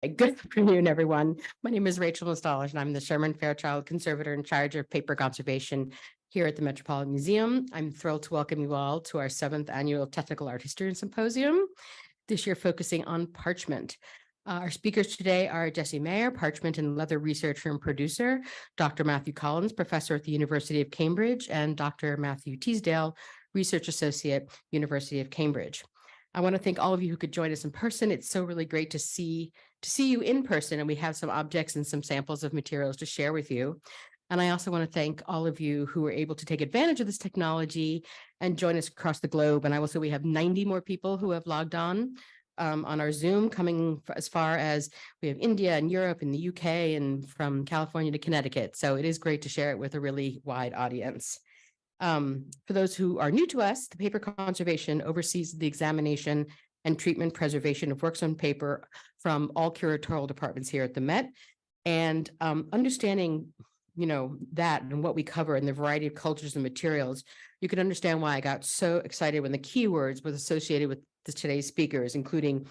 Good afternoon, everyone. My name is Rachel Nostalgia, and I'm the Sherman Fairchild Conservator in charge of paper conservation here at the Metropolitan Museum. I'm thrilled to welcome you all to our 7th annual Technical Art History Symposium, this year focusing on parchment. Our speakers today are Jesse Meyer, parchment and leather researcher and producer, Dr. Matthew Collins, professor at the University of Cambridge, and Dr. Matthew Teasdale, research associate, University of Cambridge. I want to thank all of you who could join us in person. It's so really great to see you in person, and we have some objects and some samples of materials to share with you. And I also want to thank all of you who were able to take advantage of this technology and join us across the globe. And I will say we have 90 more people who have logged on our Zoom, coming as far as we have India and Europe and the UK and from California to Connecticut. So it is great to share it with a really wide audience. For those who are new to us, the Paper Conservation oversees the examination and treatment preservation of works on paper from all curatorial departments here at the Met. And understanding, that and what we cover in the variety of cultures and materials, you can understand why I got so excited when the keywords was associated with today's speakers, including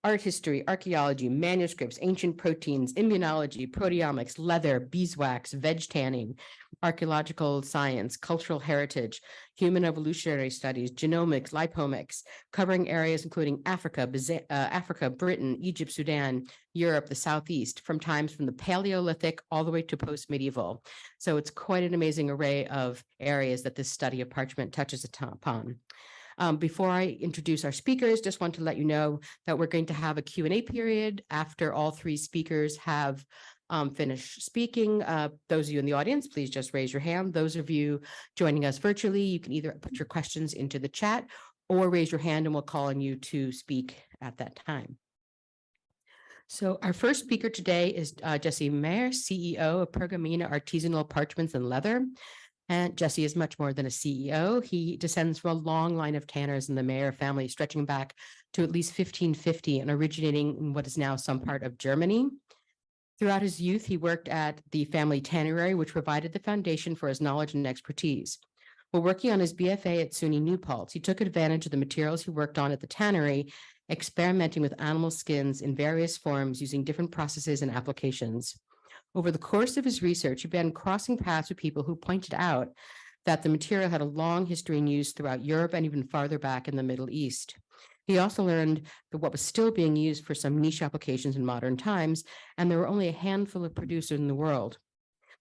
art history, archaeology, manuscripts, ancient proteins, immunology, proteomics, leather, beeswax, veg tanning, archaeological science, cultural heritage, human evolutionary studies, genomics, lipomics, covering areas including Africa, Britain, Egypt, Sudan, Europe, the Southeast, from times from the Paleolithic all the way to post-medieval. So it's quite an amazing array of areas that this study of parchment touches upon. Before I introduce our speakers, just want to let you know that we're going to have a Q&A period after all three speakers have finished speaking. Those of you in the audience, please just raise your hand. Those of you joining us virtually, you can either put your questions into the chat or raise your hand and we'll call on you to speak at that time. So our first speaker today is Jesse Meyer, CEO of Pergamena Artisanal Parchments and Leather. And Jesse is much more than a CEO. He descends from a long line of tanners in the Meyer family, stretching back to at least 1550 and originating in what is now some part of Germany. Throughout his youth, he worked at the family tannery, which provided the foundation for his knowledge and expertise. While working on his BFA at SUNY New Paltz, he took advantage of the materials he worked on at the tannery, experimenting with animal skins in various forms using different processes and applications. Over the course of his research, he began crossing paths with people who pointed out that the material had a long history in use throughout Europe and even farther back in the Middle East. He also learned that what was still being used for some niche applications in modern times, and there were only a handful of producers in the world.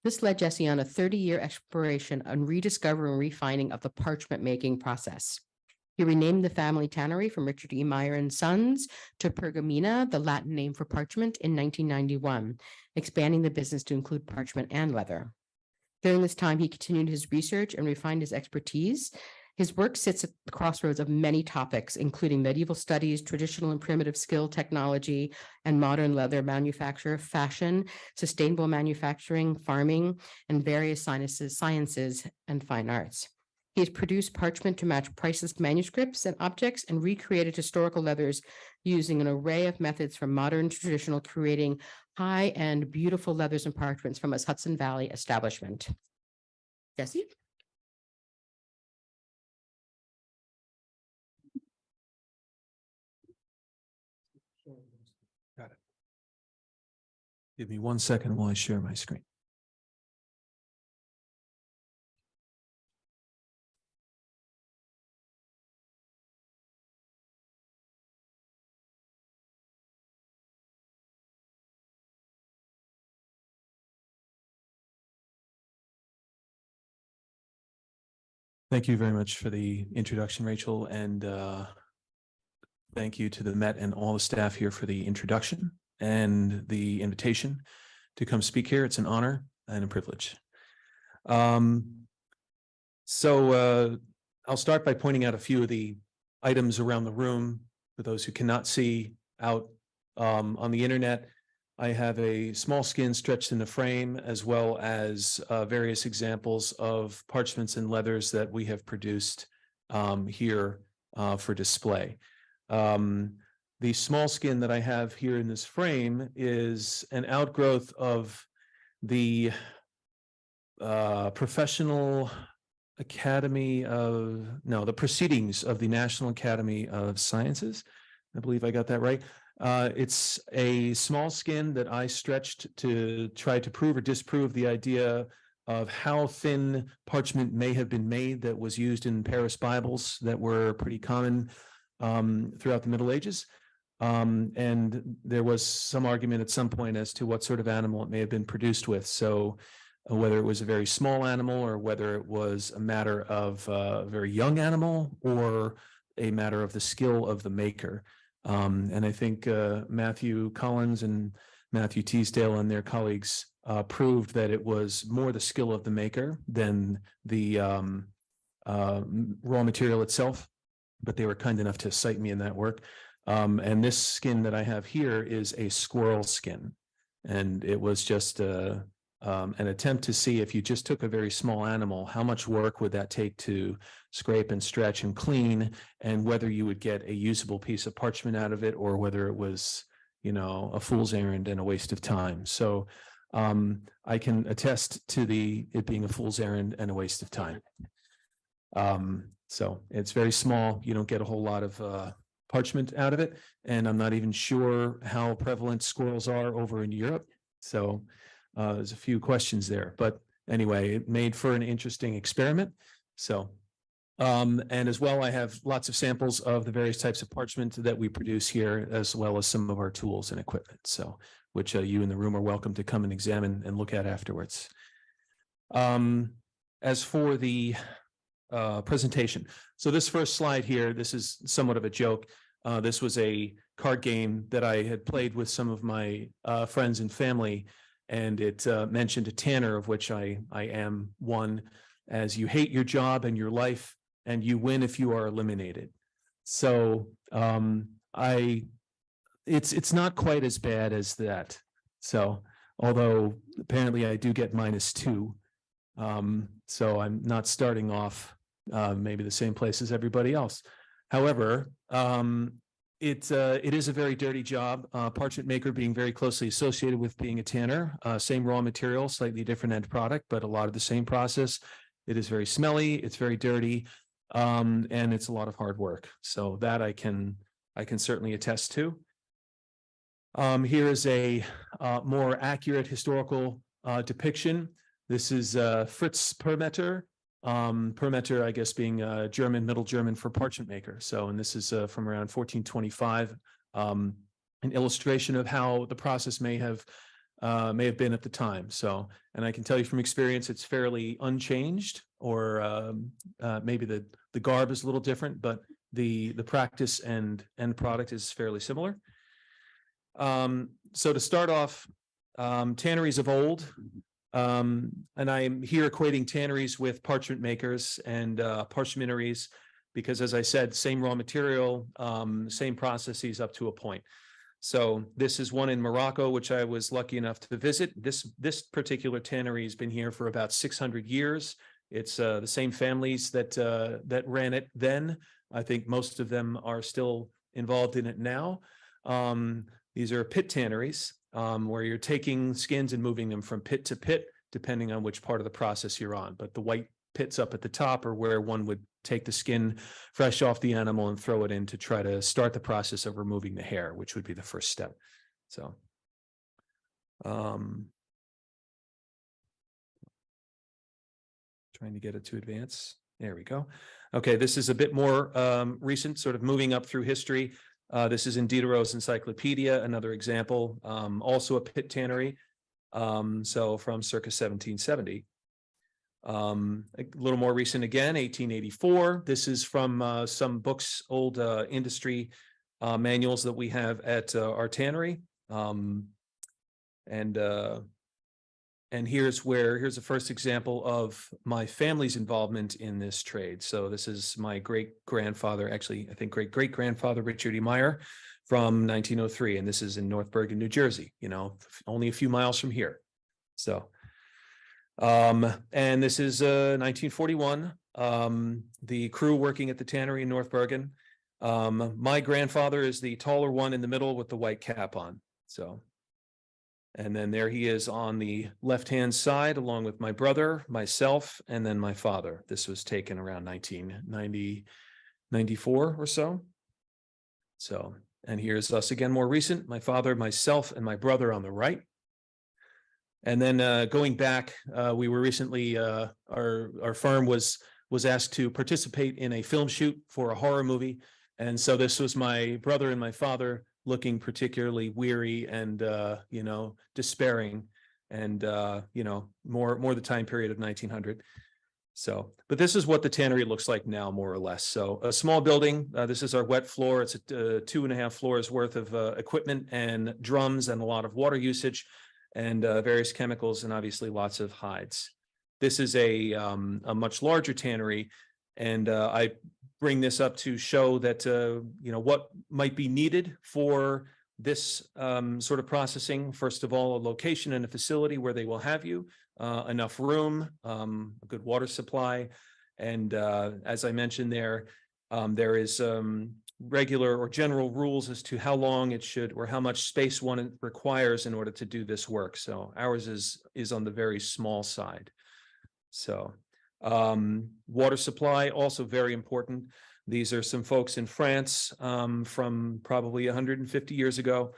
This led Jesse on a 30-year exploration and rediscovering and refining of the parchment making process. He renamed the family tannery from Richard E. Meyer and Sons to Pergamena, the Latin name for parchment, in 1991, expanding the business to include parchment and leather. During this time, he continued his research and refined his expertise. His work sits at the crossroads of many topics, including medieval studies, traditional and primitive skill technology, and modern leather manufacture, fashion, sustainable manufacturing, farming, and various sciences and fine arts. He has produced parchment to match priceless manuscripts and objects and recreated historical leathers using an array of methods from modern to traditional, creating high-end, beautiful leathers and parchments from his Hudson Valley establishment. Jesse? Got it. Give me 1 second while I share my screen. Thank you very much for the introduction, Rachel, and thank you to the Met and all the staff here for the introduction and the invitation to come speak here. It's an honor and a privilege. So I'll start by pointing out a few of the items around the room for those who cannot see out on the internet. I have a small skin stretched in the frame, as well as various examples of parchments and leathers that we have produced here for display. The small skin that I have here in this frame is an outgrowth of the Professional Academy of, no, the Proceedings of the National Academy of Sciences. I believe I got that right. It's a small skin that I stretched to try to prove or disprove the idea of how thin parchment may have been made that was used in Paris Bibles that were pretty common throughout the Middle Ages. And there was some argument at some point as to what sort of animal it may have been produced with. So whether it was a very small animal or whether it was a matter of a very young animal or a matter of the skill of the maker. And I think Matthew Collins and Matthew Teasdale and their colleagues proved that it was more the skill of the maker than the raw material itself, but they were kind enough to cite me in that work. And this skin that I have here is a squirrel skin. And it was just an attempt to see if you just took a very small animal, how much work would that take to scrape and stretch and clean, and whether you would get a usable piece of parchment out of it or whether it was, you know, a fool's errand and a waste of time. So I can attest to it being a fool's errand and a waste of time. So it's very small. You don't get a whole lot of parchment out of it. And I'm not even sure how prevalent squirrels are over in Europe. So there's a few questions there, but anyway, it made for an interesting experiment. So, and as well, I have lots of samples of the various types of parchment that we produce here, as well as some of our tools and equipment. So, which you in the room are welcome to come and examine and look at afterwards. As for the presentation, so this first slide here, this is somewhat of a joke. This was a card game that I had played with some of my friends and family, and it mentioned a tanner, of which I am one, as you hate your job and your life, and you win if you are eliminated. So it's not quite as bad as that. So although apparently I do get -2, so I'm not starting off maybe the same place as everybody else. However, it is a very dirty job. Parchment maker being very closely associated with being a tanner. Same raw material, slightly different end product, but a lot of the same process. It is very smelly. It's very dirty, and it's a lot of hard work. So that I can certainly attest to. Here is a more accurate historical depiction. This is Fritz Permeter. Permeter, I guess, being German, Middle German for parchment maker. So, and this is from around 1425, an illustration of how the process may have been at the time. So, and I can tell you from experience, it's fairly unchanged, or maybe the garb is a little different, but the practice and end product is fairly similar. So to start off, tanneries of old. And I'm here equating tanneries with parchment makers and parchmenteries, because as I said, same raw material, same processes up to a point. So this is one in Morocco, which I was lucky enough to visit. This particular tannery has been here for about 600 years. It's the same families that ran it then. I think most of them are still involved in it now. These are pit tanneries, where you're taking skins and moving them from pit to pit, depending on which part of the process you're on. But the white pits up at the top are where one would take the skin fresh off the animal and throw it in to try to start the process of removing the hair, which would be the first step. So, trying to get it to advance. There we go. Okay, this is a bit more recent, sort of moving up through history. This is in Diderot's Encyclopedia, another example, also a pit tannery, so from circa 1770. A little more recent again, 1884. This is from some books, old industry manuals that we have at our tannery. And here's the first example of my family's involvement in this trade. So this is my great-grandfather, actually, I think great-great-grandfather, Richard E. Meyer, from 1903. And this is in North Bergen, New Jersey, you know, only a few miles from here. So, and this is 1941, the crew working at the tannery in North Bergen. My grandfather is the taller one in the middle with the white cap on. So, and then there he is on the left-hand side, along with my brother, myself, and then my father. This was taken around 1994 or so. So And here's us again, more recent, my father, myself, and my brother on the right. And then going back, we were recently, our firm was asked to participate in a film shoot for a horror movie. And so this was my brother and my father looking particularly weary and, despairing, and, more the time period of 1900. So, but this is what the tannery looks like now, more or less. So a small building. This is our wet floor. It's a 2.5 floors worth of equipment and drums and a lot of water usage and various chemicals and obviously lots of hides. This is a much larger tannery, and I bring this up to show that what might be needed for this sort of processing. First of all, a location and a facility where they will have you, enough room, a good water supply, and as I mentioned there is regular or general rules as to how long it should or how much space one requires in order to do this work. So ours is on the very small side. So water supply also very important. These are some folks in France from probably 150 years ago,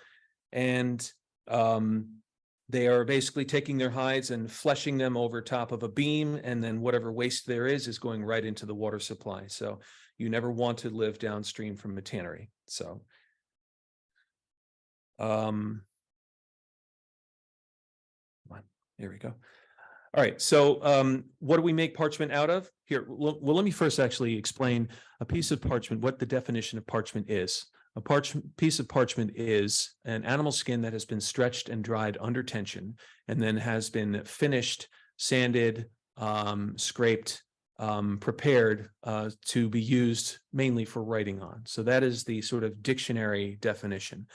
and they are basically taking their hides and fleshing them over top of a beam, and then whatever waste there is going right into the water supply. So you never want to live downstream from a tannery. So here we go. All right, so what do we make parchment out of? Here, well, let me first actually explain a piece of parchment, what the definition of parchment is. A piece of parchment is an animal skin that has been stretched and dried under tension and then has been finished, sanded, scraped, prepared to be used mainly for writing on. So that is the sort of dictionary definition.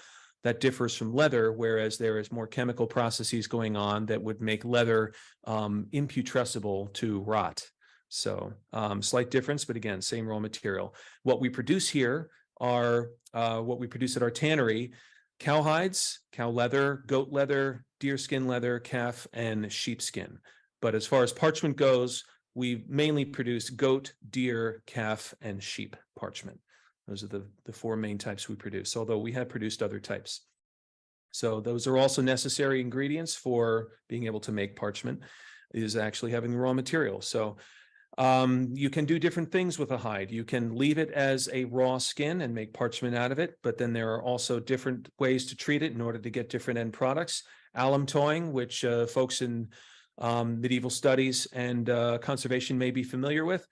That differs from leather, whereas there is more chemical processes going on that would make leather imputrescible to rot. So slight difference, but again, same raw material. What we produce here are what we produce at our tannery: cow hides, cow leather, goat leather, deerskin leather, calf, and sheepskin. But as far as parchment goes, we mainly produce goat, deer, calf, and sheep parchment. Those are the four main types we produce, although we have produced other types. So those are also necessary ingredients for being able to make parchment, is actually having the raw material. So you can do different things with a hide. You can leave it as a raw skin and make parchment out of it, but then there are also different ways to treat it in order to get different end products. Alum towing, which folks in medieval studies and conservation may be familiar with.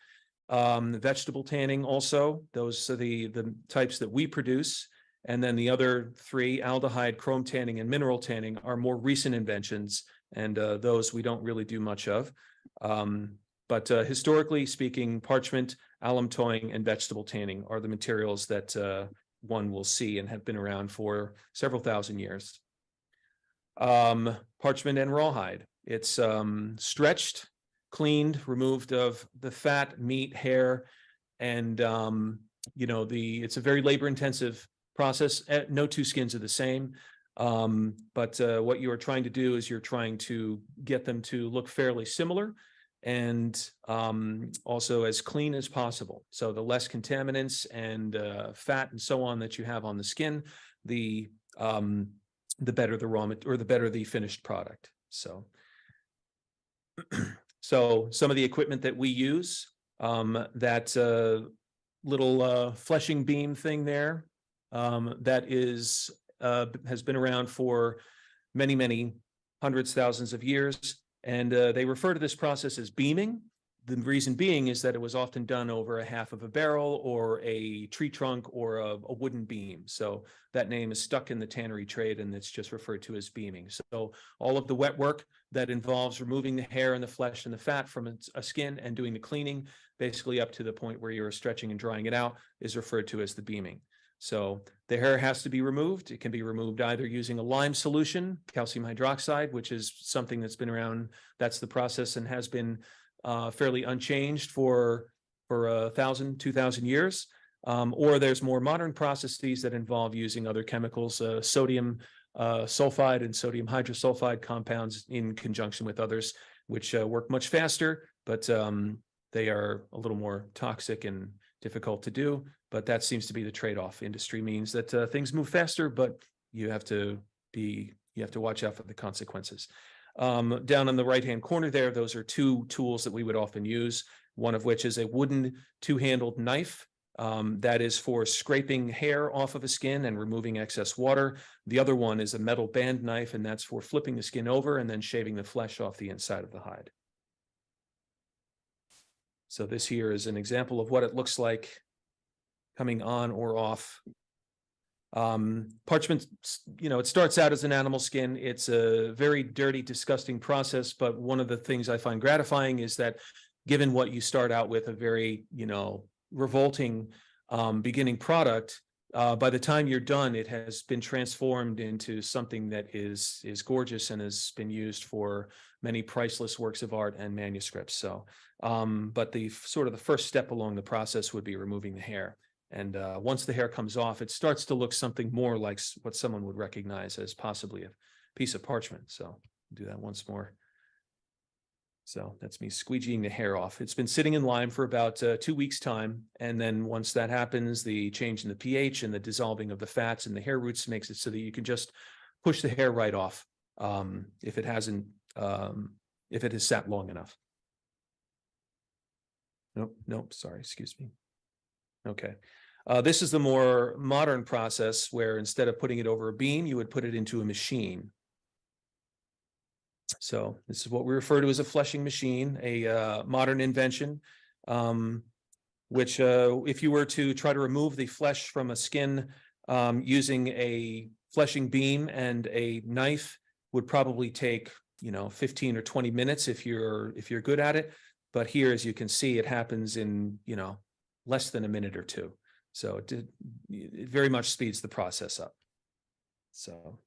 Vegetable tanning also, those are the types that we produce. And then the other three, aldehyde, chrome tanning, and mineral tanning, are more recent inventions, and those we don't really do much of. But historically speaking, parchment, alum towing, and vegetable tanning are the materials that one will see and have been around for several thousand years. Parchment and rawhide. It's stretched, cleaned, removed of the fat, meat, hair, and it's a very labor-intensive process. No two skins are the same, but what you are trying to do is you're trying to get them to look fairly similar and also as clean as possible. So the less contaminants and fat and so on that you have on the skin, the better the raw or the better the finished product. So. So some of the equipment that we use, that little fleshing beam thing there, that is has been around for many, many hundreds, thousands of years, and they refer to this process as beaming. The reason being is that it was often done over a half of a barrel or a tree trunk or a wooden beam. So that name is stuck in the tannery trade, and it's just referred to as beaming. So all of the wet work that involves removing the hair and the flesh and the fat from a skin and doing the cleaning, basically up to the point where you're stretching and drying it out, is referred to as the beaming. So the hair has to be removed. It can be removed either using a lime solution, calcium hydroxide, which is something that's been around. That's the process and has been fairly unchanged for 1,000, 2,000 years. Or there's more modern processes that involve using other chemicals, sodium sulfide and sodium hydrosulfide compounds in conjunction with others, which work much faster, but they are a little more toxic and difficult to do. but that seems to be the trade-off. Industry means that things move faster, but you have to watch out for the consequences. Down on the right-hand corner there, those are two tools that we would often use, one of which is a wooden two-handled knife. That is for scraping hair off of a skin and removing excess water. The other one is a metal band knife, and that's for flipping the skin over and then shaving the flesh off the inside of the hide. So this here is an example of what it looks like coming on or off. Parchment, it starts out as an animal skin. It's a very dirty, disgusting process, but one of the things I find gratifying is that given what you start out with, a very, revolting beginning product, by the time you're done, it has been transformed into something that is gorgeous and has been used for many priceless works of art and manuscripts. So, but the first step along the process would be removing the hair. And once the hair comes off, it starts to look something more like what someone would recognize as possibly a piece of parchment. So I'll do that once more. So that's me squeegeeing the hair off. It's been sitting in lime for about 2 weeks' time. And then once that happens, the change in the pH and the dissolving of the fats and the hair roots makes it so that you can just push the hair right off if it has sat long enough. Nope, sorry, excuse me. Okay. This is the more modern process where instead of putting it over a beam, you would put it into a machine. So this is what we refer to as a fleshing machine, a modern invention, which if you were to try to remove the flesh from a skin using a fleshing beam and a knife would probably take 15 or 20 minutes if you're good at it. But here, as you can see, it happens in less than a minute or two. So it very much speeds the process up. So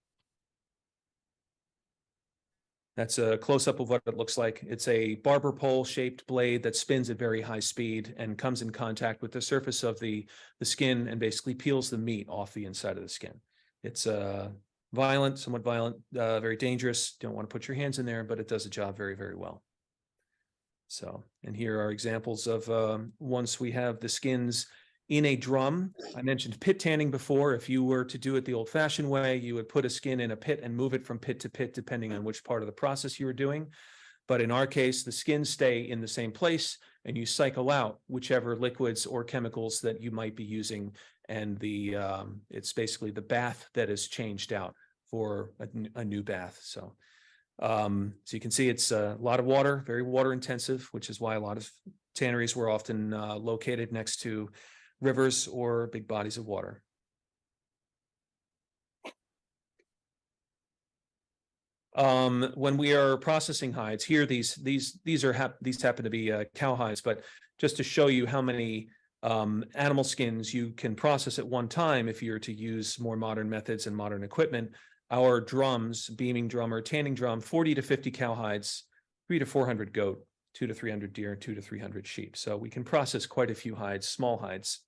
that's a close-up of what it looks like. It's a barber pole shaped blade that spins at very high speed and comes in contact with the surface of the skin and basically peels the meat off the inside of the skin. It's somewhat violent, very dangerous. Don't want to put your hands in there, but it does the job very, very well. So, and here are examples of once we have the skins in a drum. I mentioned pit tanning before. If you were to do it the old-fashioned way, you would put a skin in a pit and move it from pit to pit, depending on which part of the process you were doing. But in our case, the skins stay in the same place, and you cycle out whichever liquids or chemicals that you might be using. And it's basically the bath that is changed out for a new bath. So you can see it's a lot of water, very water intensive, which is why a lot of tanneries were often located next to rivers or big bodies of water. When we are processing hides here, these happen to be cow hides, but just to show you how many animal skins you can process at one time if you're to use more modern methods and modern equipment. Our drums, beaming drum or tanning drum, 40 to 50 cow hides, 300 to 400 goat, 200 to 300 deer, and 200 to 300 sheep. So we can process quite a few hides, small hides,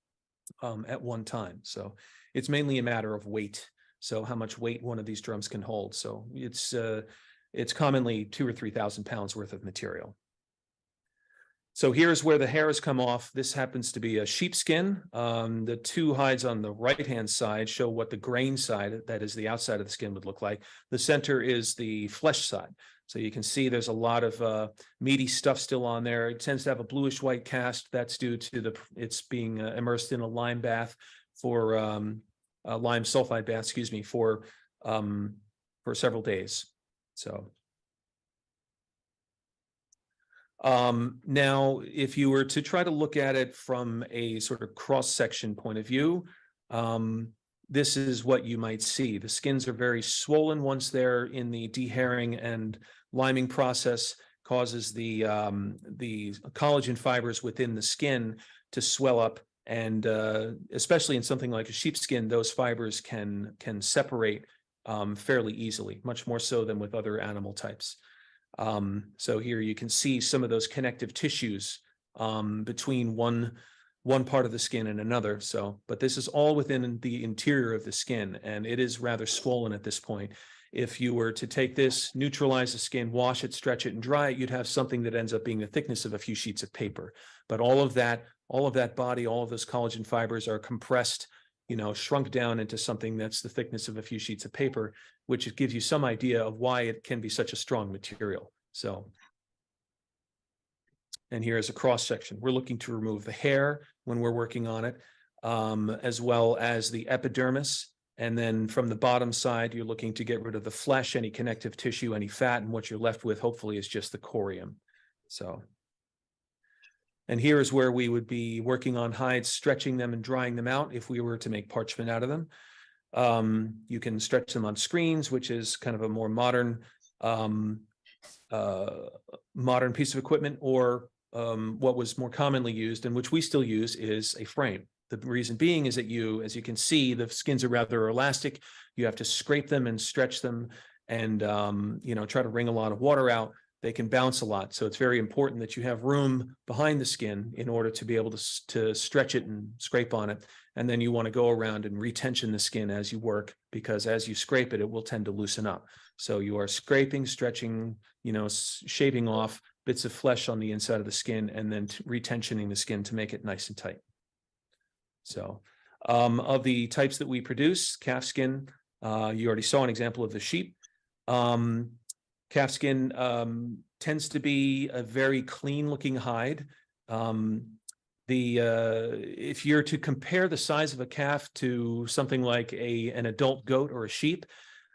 at one time. So it's mainly a matter of weight. So how much weight one of these drums can hold. So it's commonly 2,000 or 3,000 pounds worth of material. So here's where the hair has come off. This happens to be a sheepskin. The two hides on the right-hand side show what the grain side, that is the outside of the skin, would look like. The center is the flesh side. So you can see there's a lot of meaty stuff still on there. It tends to have a bluish white cast. That's due to it's being immersed in a lime bath for a lime sulfide bath, for several days. So now, if you were to try to look at it from a sort of cross-section point of view, this is what you might see. The skins are very swollen once they're in the dehairing and liming process, causes the collagen fibers within the skin to swell up. And especially in something like a sheepskin, those fibers can separate fairly easily, much more so than with other animal types. So here you can see some of those connective tissues between one part of the skin and another. So, but this is all within the interior of the skin, and it is rather swollen at this point. If you were to take this, neutralize the skin, wash it, stretch it, and dry it, you'd have something that ends up being the thickness of a few sheets of paper. But all of that body, all of those collagen fibers are compressed, shrunk down into something that's the thickness of a few sheets of paper, which gives you some idea of why it can be such a strong material. So, and here is a cross section. We're looking to remove the hair when we're working on it, as well as the epidermis. And then from the bottom side, you're looking to get rid of the flesh, any connective tissue, any fat, and what you're left with, hopefully, is just the corium. So, and here is where we would be working on hides, stretching them and drying them out if we were to make parchment out of them. You can stretch them on screens, which is kind of a more modern piece of equipment, or what was more commonly used and which we still use is a frame. The reason being is that as you can see, the skins are rather elastic. You have to scrape them and stretch them and, try to wring a lot of water out. They can bounce a lot. So it's very important that you have room behind the skin in order to be able to stretch it and scrape on it. And then you want to go around and retension the skin as you work, because as you scrape it, it will tend to loosen up. So you are scraping, stretching, shaving off bits of flesh on the inside of the skin and then retensioning the skin to make it nice and tight. So of the types that we produce, calf skin, you already saw an example of the sheep. Calf skin tends to be a very clean looking hide. If you're to compare the size of a calf to something like an adult goat or a sheep,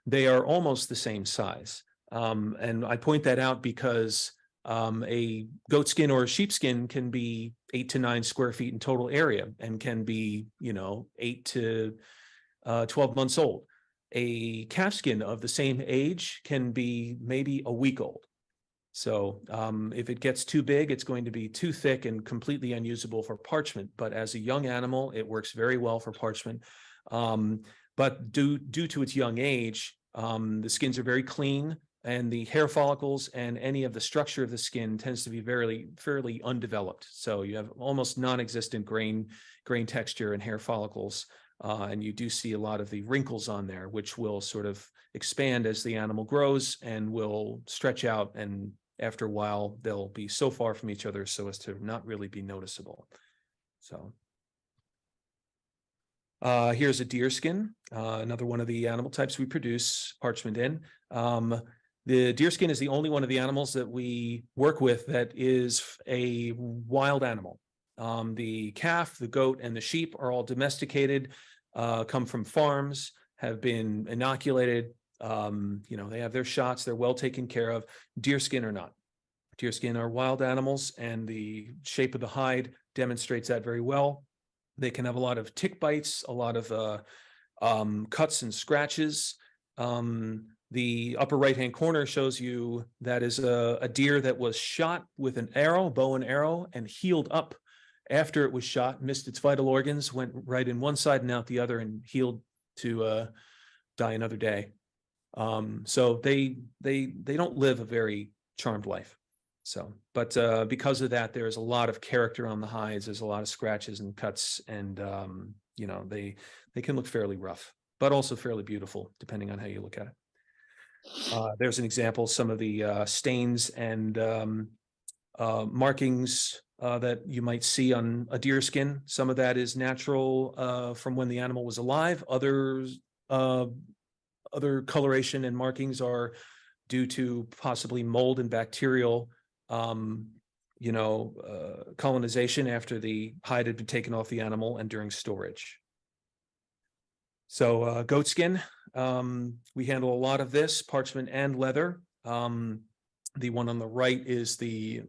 they are almost the same size. And I point that out because a goat skin or a sheep skin can be 8 to 9 square feet in total area and can be, 8 to 12 months old. A calf skin of the same age can be maybe a week old. So if it gets too big, it's going to be too thick and completely unusable for parchment. But as a young animal, it works very well for parchment. But due to its young age, the skins are very clean, and the hair follicles and any of the structure of the skin tends to be fairly undeveloped. So you have almost non-existent grain texture and hair follicles. And you do see a lot of the wrinkles on there, which will sort of expand as the animal grows and will stretch out. And after a while, they'll be so far from each other so as to not really be noticeable. So here's a deer skin, another one of the animal types we produce parchment in. The deer skin is the only one of the animals that we work with that is a wild animal. The calf, the goat, and the sheep are all domesticated, come from farms, have been inoculated. They have their shots, they're well taken care of. Deer skin are not. Deer skin are wild animals, and the shape of the hide demonstrates that very well. They can have a lot of tick bites, a lot of cuts and scratches. The upper right-hand corner shows you that is a deer that was shot with an arrow, bow and arrow, and healed up after it was shot, missed its vital organs, went right in one side and out the other, and healed to die another day. So they don't live a very charmed life. So, but because of that, there's a lot of character on the hides. There's a lot of scratches and cuts, and they can look fairly rough, but also fairly beautiful, depending on how you look at it. There's an example, some of the stains and markings that you might see on a deer skin. Some of that is natural from when the animal was alive. Other coloration and markings are due to possibly mold and bacterial colonization after the hide had been taken off the animal and during storage. So goat skin, we handle a lot of this, parchment and leather. The one on the right is the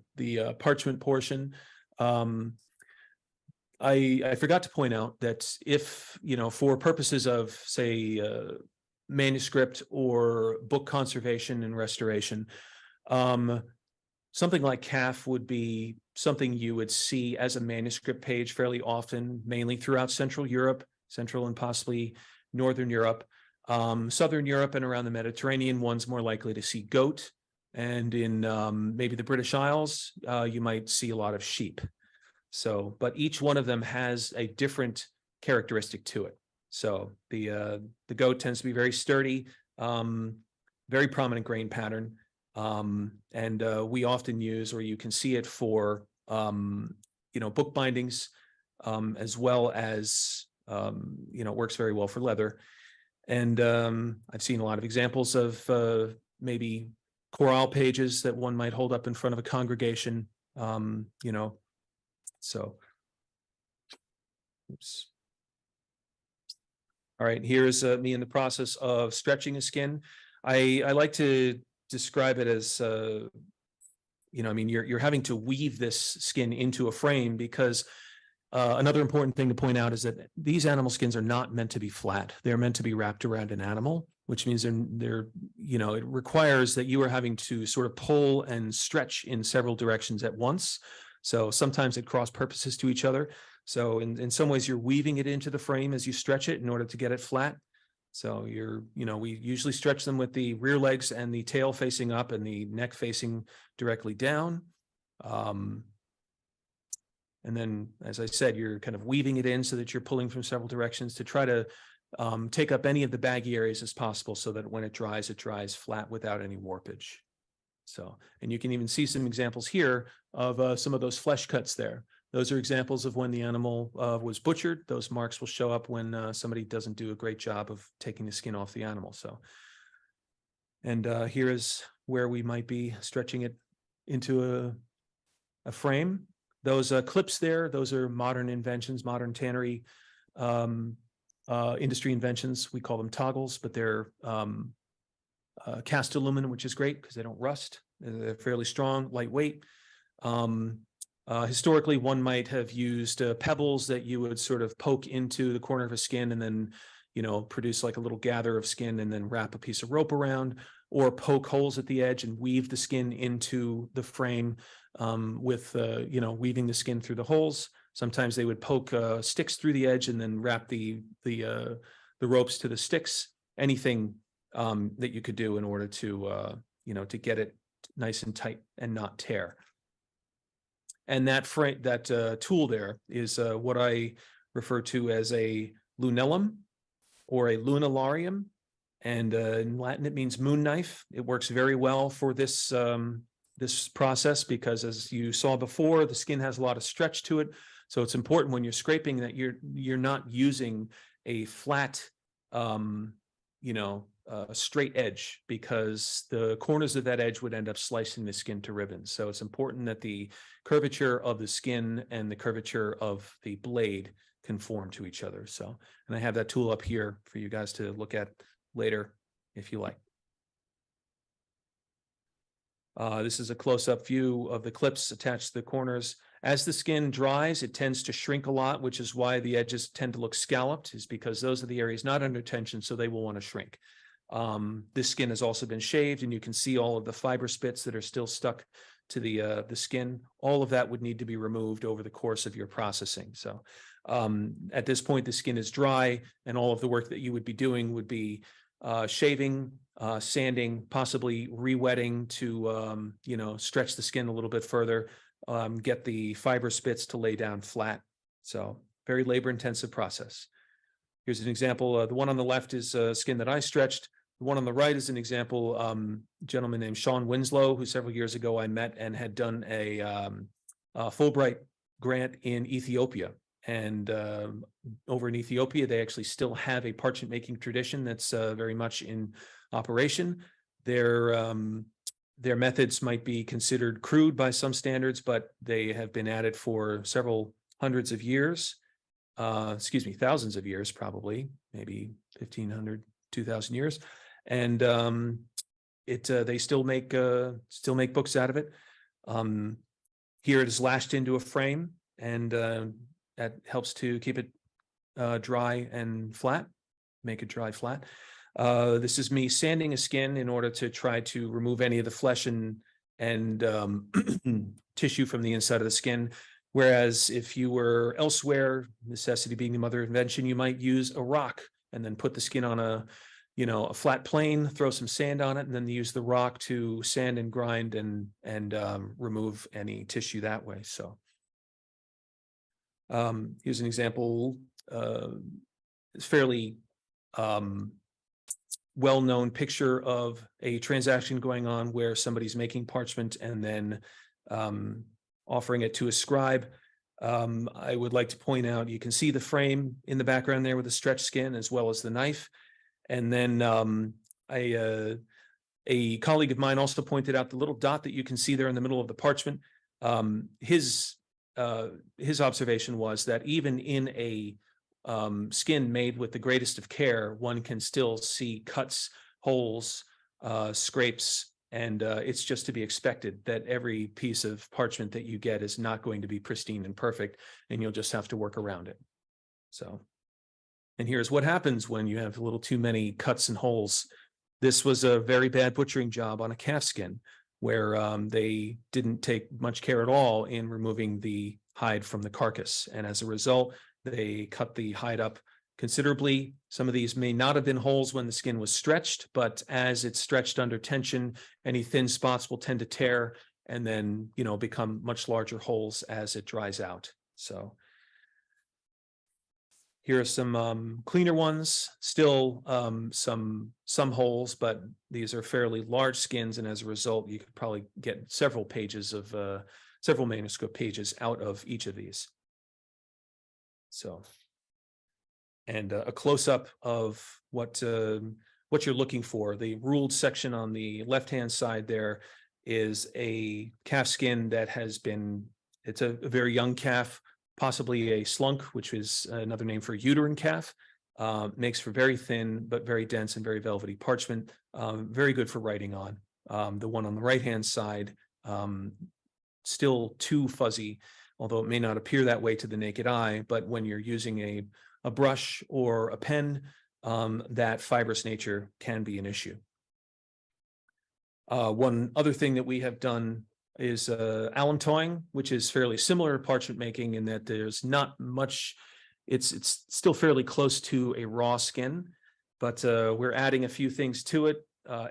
parchment portion. I forgot to point out that if, for purposes of, say, manuscript or book conservation and restoration, something like calf would be something you would see as a manuscript page fairly often, mainly throughout Central Europe, Central and possibly Northern Europe. Southern Europe and around the Mediterranean, one's more likely to see goat. And in maybe the British Isles, you might see a lot of sheep. So, but each one of them has a different characteristic to it. So the goat tends to be very sturdy. very prominent grain pattern. And we often use, or you can see it for, book bindings, as well as, works very well for leather. And I've seen a lot of examples of maybe chorale pages that one might hold up in front of a congregation, so. Oops. All right, here's me in the process of stretching a skin. I like to describe it as, you're having to weave this skin into a frame, because another important thing to point out is that these animal skins are not meant to be flat. They're meant to be wrapped around an animal, which means it requires that you are having to sort of pull and stretch in several directions at once. So sometimes it cross purposes to each other. So in some ways, you're weaving it into the frame as you stretch it in order to get it flat. So we usually stretch them with the rear legs and the tail facing up and the neck facing directly down. And then, as I said, you're kind of weaving it in so that you're pulling from several directions to try to take up any of the baggy areas as possible, so that when it dries flat without any warpage. So, and you can even see some examples here of some of those flesh cuts there. Those are examples of when the animal was butchered. Those marks will show up when somebody doesn't do a great job of taking the skin off the animal. So, and here is where we might be stretching it into a frame. Those clips there, those are modern inventions, modern tannery industry inventions. We call them toggles, but they're cast aluminum, which is great because they don't rust. They're fairly strong, lightweight. Historically, one might have used pebbles that you would sort of poke into the corner of a skin and then, produce like a little gather of skin and then wrap a piece of rope around, or poke holes at the edge and weave the skin into the frame with, weaving the skin through the holes. Sometimes they would poke sticks through the edge and then wrap the ropes to the sticks. Anything that you could do in order to, to get it nice and tight and not tear. And that tool there is what I refer to as a lunellum or a lunularium. And in Latin, it means moon knife. It works very well for this, this process because, as you saw before, the skin has a lot of stretch to it. So it's important when you're scraping that you're not using a flat, a straight edge, because the corners of that edge would end up slicing the skin to ribbons. So it's important that the curvature of the skin and the curvature of the blade conform to each other. So, and I have that tool up here for you guys to look at later if you like. This is a close-up view of the clips attached to the corners. As the skin dries, it tends to shrink a lot, which is why the edges tend to look scalloped, is because those are the areas not under tension, so they will want to shrink. This skin has also been shaved, and you can see all of the fiber spits that are still stuck to the skin. All of that would need to be removed over the course of your processing. So at this point, the skin is dry, and all of the work that you would be doing would be shaving, sanding, possibly re-wetting to stretch the skin a little bit further, get the fiber spits to lay down flat. So very labor-intensive process. Here's an example. The one on the left is skin that I stretched. The one on the right is an example, a gentleman named Sean Winslow, who several years ago I met and had done a Fulbright grant in Ethiopia. And over in Ethiopia, they actually still have a parchment making tradition that's very much in operation. Their methods might be considered crude by some standards, but they have been at it for several hundreds of years. Thousands of years, probably, maybe 1,500, 2,000 years. And they still make books out of it. Here it is lashed into a frame, and that helps to keep it dry and flat, make it dry flat. This is me sanding a skin in order to try to remove any of the flesh and tissue from the inside of the skin. Whereas if you were elsewhere, necessity being the mother of invention, you might use a rock and then put the skin on a flat plane, throw some sand on it, and then use the rock to sand and grind and remove any tissue that way. So here's an example. It's fairly well-known picture of a transaction going on where somebody's making parchment and then offering it to a scribe. I would like to point out, you can see the frame in the background there with the stretched skin as well as the knife. And then a colleague of mine also pointed out the little dot that you can see there in the middle of the parchment. His observation was that even in a skin made with the greatest of care, one can still see cuts, holes, scrapes, and it's just to be expected that every piece of parchment that you get is not going to be pristine and perfect, and you'll just have to work around it. So, and here's what happens when you have a little too many cuts and holes. This was a very bad butchering job on a calf skin where they didn't take much care at all in removing the hide from the carcass. And as a result, they cut the hide up considerably. Some of these may not have been holes when the skin was stretched, but as it's stretched under tension, any thin spots will tend to tear and then, you know, become much larger holes as it dries out. So here are some cleaner ones, still some holes, but these are fairly large skins, and as a result, you could probably get several pages of several manuscript pages out of each of these. So, and a close-up of what you're looking for. The ruled section on the left-hand side there is a calf skin that has been, it's a very young calf, possibly a slunk, which is another name for uterine calf. Makes for very thin, but very dense and very velvety parchment. Very good for writing on. The one on the right-hand side, still too fuzzy, although it may not appear that way to the naked eye, but when you're using a brush or a pen, that fibrous nature can be an issue. One other thing that we have done is alum-towing, which is fairly similar to parchment making in that there's not much, it's still fairly close to a raw skin, but we're adding a few things to it,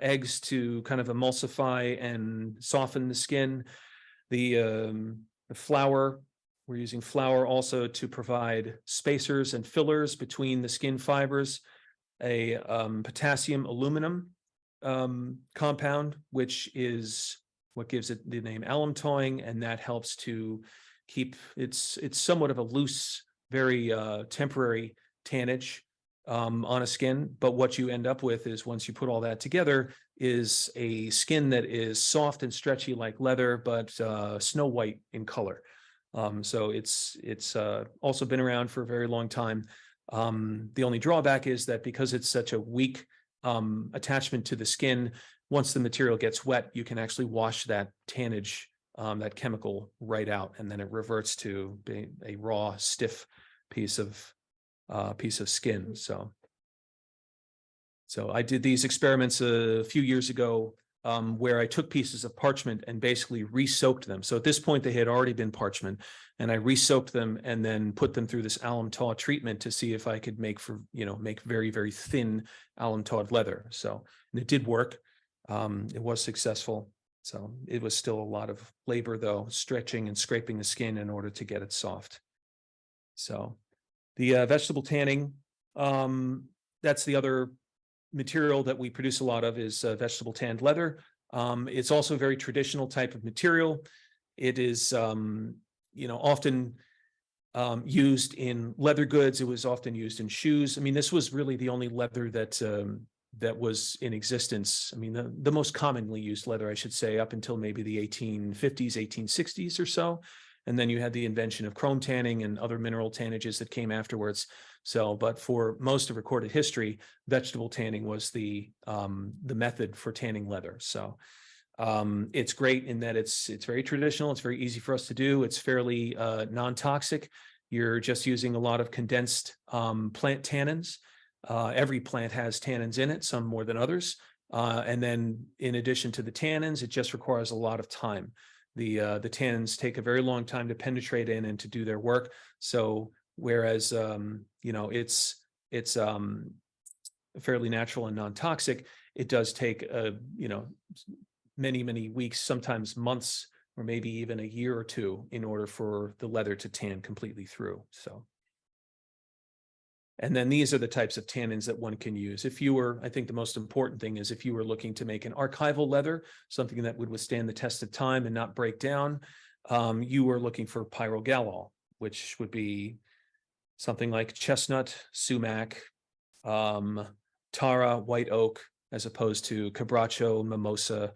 eggs to kind of emulsify and soften the skin. The flour, we're using flour also to provide spacers and fillers between the skin fibers, a potassium aluminum compound, which is what gives it the name alum-towing, and that helps to keep it's somewhat of a loose, very temporary tannage on a skin. But what you end up with is, once you put all that together, is a skin that is soft and stretchy like leather, but snow white in color. So it's also been around for a very long time. The only drawback is that because it's such a weak attachment to the skin, once the material gets wet, you can actually wash that tannage, that chemical right out, and then it reverts to being a raw, stiff piece of skin. So I did these experiments a few years ago where I took pieces of parchment and basically re-soaked them. So at this point, they had already been parchment, and I re-soaked them and then put them through this alum-taw treatment to see if I could make very, very thin alum-tawed leather. So, and it did work. It was successful. So it was still a lot of labor, though, stretching and scraping the skin in order to get it soft. So the vegetable tanning, that's the other material that we produce a lot of, is vegetable tanned leather. It's also a very traditional type of material. It is, often used in leather goods. It was often used in shoes. I mean, this was really the only leather that was in existence. I mean, the most commonly used leather, I should say, up until maybe the 1850s, 1860s or so. And then you had the invention of chrome tanning and other mineral tannages that came afterwards. So, but for most of recorded history, vegetable tanning was the method for tanning leather. So it's great in that it's very traditional. It's very easy for us to do. It's fairly non-toxic. You're just using a lot of condensed plant tannins. Every plant has tannins in it, some more than others. And then in addition to the tannins, it just requires a lot of time. The tannins take a very long time to penetrate in and to do their work. So whereas it's fairly natural and non-toxic, it does take many weeks, sometimes months, or maybe even a year or two in order for the leather to tan completely through. So, And then these are the types of tannins that one can use. If you were, I think the most important thing is if you were looking to make an archival leather, something that would withstand the test of time and not break down, you were looking for pyrogallol, which would be something like chestnut, sumac, tara, white oak, as opposed to quebracho, mimosa,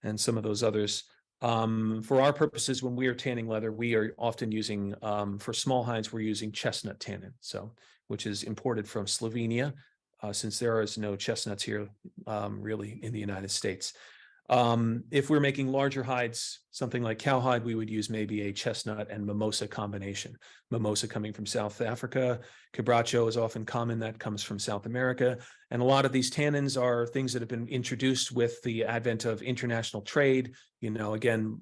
and some of those others. For our purposes, when we are tanning leather, we are often using, for small hides, we're using chestnut tannin, which is imported from Slovenia, since there is no chestnuts here really in the United States. If we're making larger hides, something like cowhide, we would use maybe a chestnut and mimosa combination. Mimosa coming from South Africa, quebracho is often common, that comes from South America. And a lot of these tannins are things that have been introduced with the advent of international trade, again,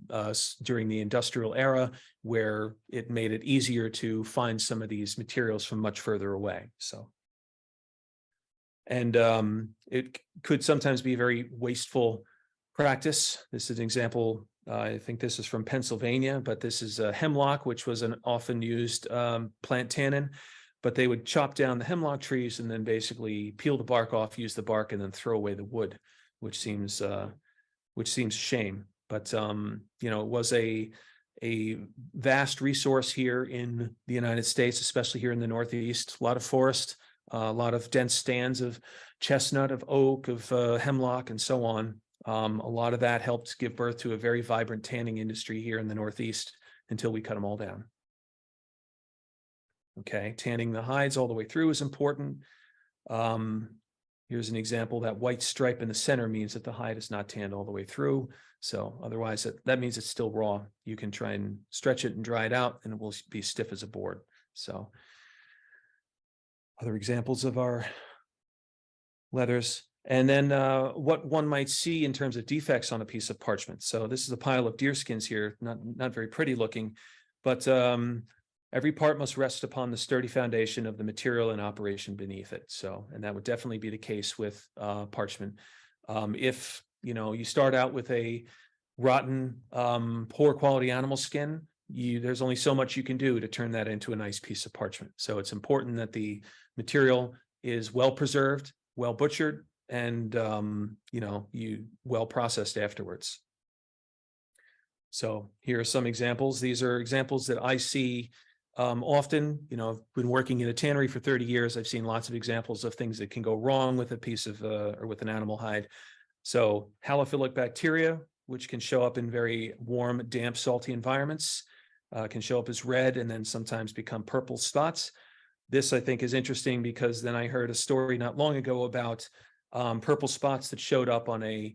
during the industrial era, where it made it easier to find some of these materials from much further away. And it could sometimes be very wasteful practice. This is an example, I think this is from Pennsylvania, but this is a hemlock, which was an often used plant tannin, but they would chop down the hemlock trees and then basically peel the bark off, use the bark, and then throw away the wood, which seems shame. But it was a vast resource here in the United States, especially here in the Northeast. A lot of forest, a lot of dense stands of chestnut, of oak, of hemlock, and so on. A lot of that helped give birth to a very vibrant tanning industry here in the Northeast until we cut them all down. Okay, tanning the hides all the way through is important. Here's an example. That white stripe in the center means that the hide is not tanned all the way through. So otherwise, that means it's still raw. You can try and stretch it and dry it out, and it will be stiff as a board. So other examples of our leathers. And then what one might see in terms of defects on a piece of parchment. So this is a pile of deer skins here, not very pretty looking, but every part must rest upon the sturdy foundation of the material and operation beneath it. And that would definitely be the case with parchment. If you start out with a rotten, poor quality animal skin, there's only so much you can do to turn that into a nice piece of parchment. So it's important that the material is well preserved, well butchered, and you well processed afterwards. So here are some examples. These are examples that I see often. I've been working in a tannery for 30 years. I've seen lots of examples of things that can go wrong with a piece of or with an animal hide. So halophilic bacteria, which can show up in very warm, damp, salty environments, can show up as red and then sometimes become purple spots. This, I think, is interesting because then I heard a story not long ago about purple spots that showed up on a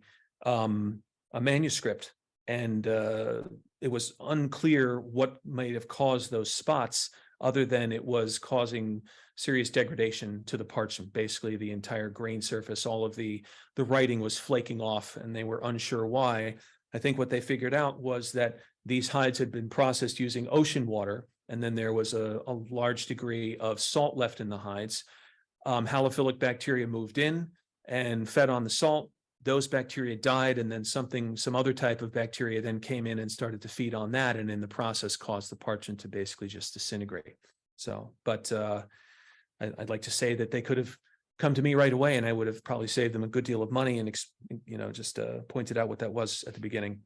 manuscript, and it was unclear what might have caused those spots, other than it was causing serious degradation to the parchment. Basically, the entire grain surface, all of the writing was flaking off, and they were unsure why. I think what they figured out was that these hides had been processed using ocean water, and then there was a large degree of salt left in the hides. Halophilic bacteria moved in and fed on the salt. Those bacteria died, and then some other type of bacteria then came in and started to feed on that, and in the process caused the parchment to basically just disintegrate. But I'd like to say that they could have come to me right away, and I would have probably saved them a good deal of money and just pointed out what that was at the beginning.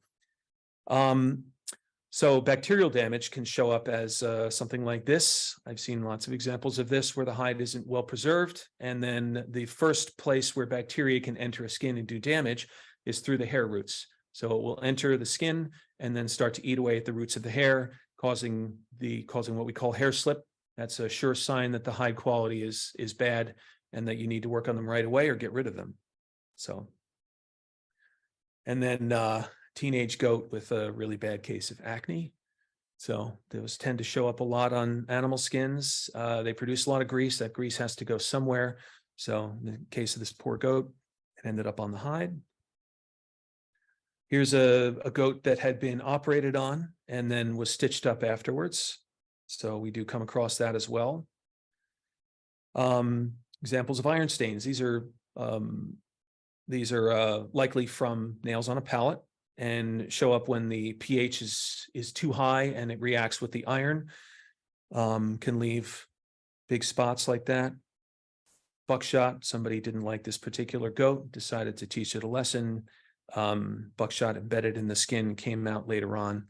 So bacterial damage can show up as something like this. I've seen lots of examples of this where the hide isn't well preserved, and then the first place where bacteria can enter a skin and do damage is through the hair roots. So it will enter the skin and then start to eat away at the roots of the hair, causing what we call hair slip. That's a sure sign that the hide quality is bad and that you need to work on them right away or get rid of them. And then teenage goat with a really bad case of acne. So those tend to show up a lot on animal skins. They produce a lot of grease. That grease has to go somewhere. So in the case of this poor goat, it ended up on the hide. Here's a goat that had been operated on and then was stitched up afterwards. So we do come across that as well. Examples of iron stains. These are likely from nails on a pallet, and show up when the pH is too high and it reacts with the iron. Can leave big spots like that. buckshot. Somebody didn't like this particular goat, decided to teach it a lesson. Buckshot embedded in the skin came out later on.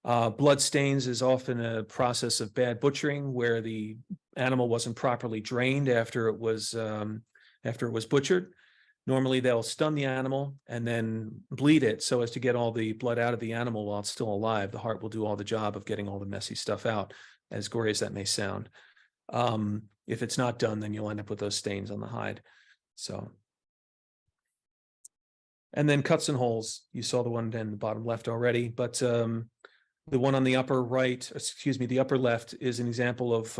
Blood stains is often a process of bad butchering where the animal wasn't properly drained after it was butchered. Normally they'll stun the animal and then bleed it so as to get all the blood out of the animal while it's still alive. The heart will do all the job of getting all the messy stuff out, as gory as that may sound. If it's not done, then you'll end up with those stains on the hide. So, and then cuts and holes. You saw the one in the bottom left already, but the one on the upper right, excuse me, the upper left is an example of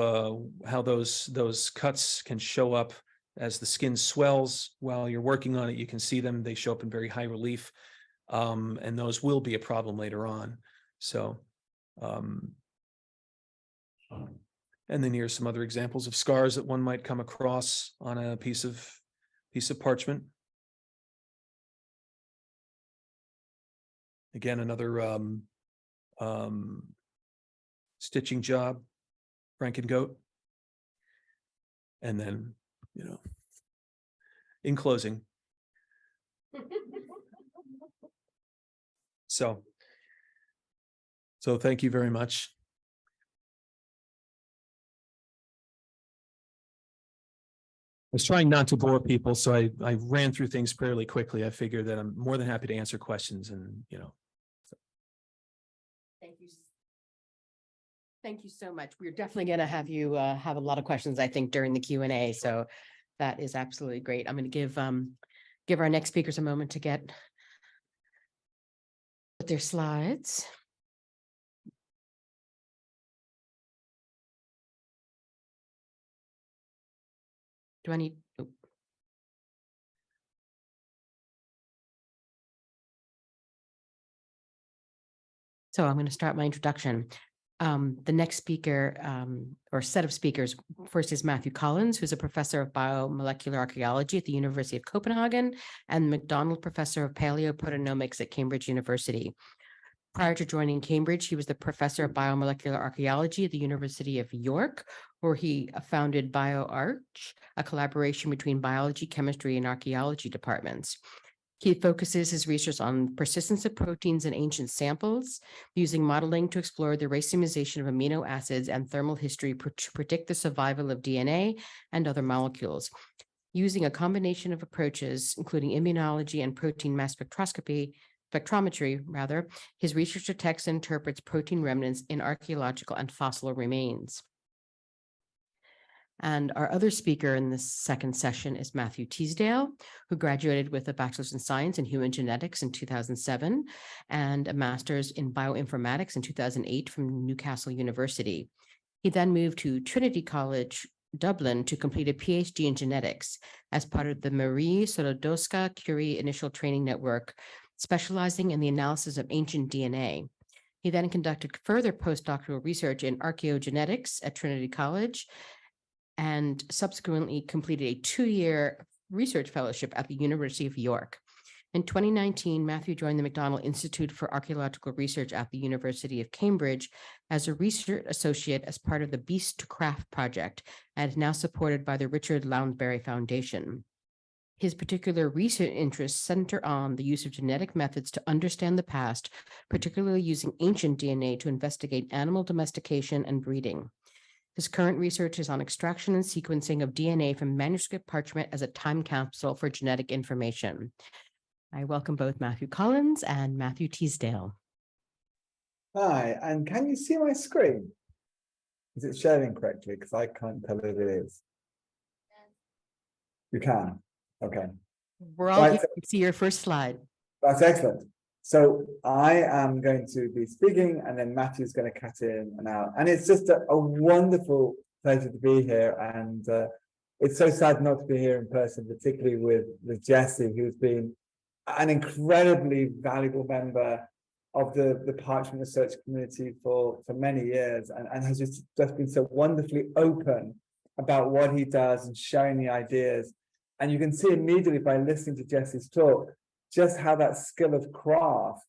how those cuts can show up as the skin swells while you're working on it. You can see them, they show up in very high relief, and those will be a problem later on. So, and then here's some other examples of scars that one might come across on a piece of parchment. Again, another stitching job, Frankengoat. And then, in closing. So thank you very much. I was trying not to bore people, so I ran through things fairly quickly. I figured that I'm more than happy to answer questions and, Thank you. Thank you so much. We're definitely going to have you have a lot of questions, I think, during the Q&A. So that is absolutely great. I'm going to give our next speakers a moment to get their slides. Do I need? Oh. So I'm going to start my introduction. The next speaker or set of speakers, first is Matthew Collins, who's a professor of biomolecular archaeology at the University of Copenhagen and MacDonald Professor of Paleoproteomics at Cambridge University. Prior to joining Cambridge, he was the professor of biomolecular archaeology at the University of York, where he founded BioArch, a collaboration between biology, chemistry, and archaeology departments. He focuses his research on persistence of proteins in ancient samples, using modeling to explore the racemization of amino acids and thermal history to predict the survival of DNA and other molecules. Using a combination of approaches, including immunology and protein mass spectrometry, his research detects and interprets protein remnants in archaeological and fossil remains. And our other speaker in this second session is Matthew Teasdale, who graduated with a bachelor's in science and human genetics in 2007 and a master's in bioinformatics in 2008 from Newcastle University. He then moved to Trinity College, Dublin, to complete a PhD in genetics as part of the Marie Sklodowska-Curie Initial Training Network, specializing in the analysis of ancient DNA. He then conducted further postdoctoral research in archaeogenetics at Trinity College and subsequently completed a 2-year research fellowship at the University of York. In 2019, Matthew joined the McDonald Institute for Archaeological Research at the University of Cambridge as a research associate as part of the Beast to Craft project, and is now supported by the Richard Lounsbury Foundation. His particular research interests center on the use of genetic methods to understand the past, particularly using ancient DNA to investigate animal domestication and breeding. His current research is on extraction and sequencing of DNA from manuscript parchment as a time capsule for genetic information. I welcome both Matthew Collins and Matthew Teasdale. Hi, and can you see my screen? Is it sharing correctly? Because I can't tell if it is. You can? Okay. We're all here to see your first slide. That's excellent. So I am going to be speaking, and then Matthew's going to cut in and out. And it's just a wonderful pleasure to be here. And it's so sad not to be here in person, particularly with Jesse, who's been an incredibly valuable member of the Parchment research community for many years, and has just been so wonderfully open about what he does and sharing the ideas. And you can see immediately by listening to Jesse's talk, just how that skill of craft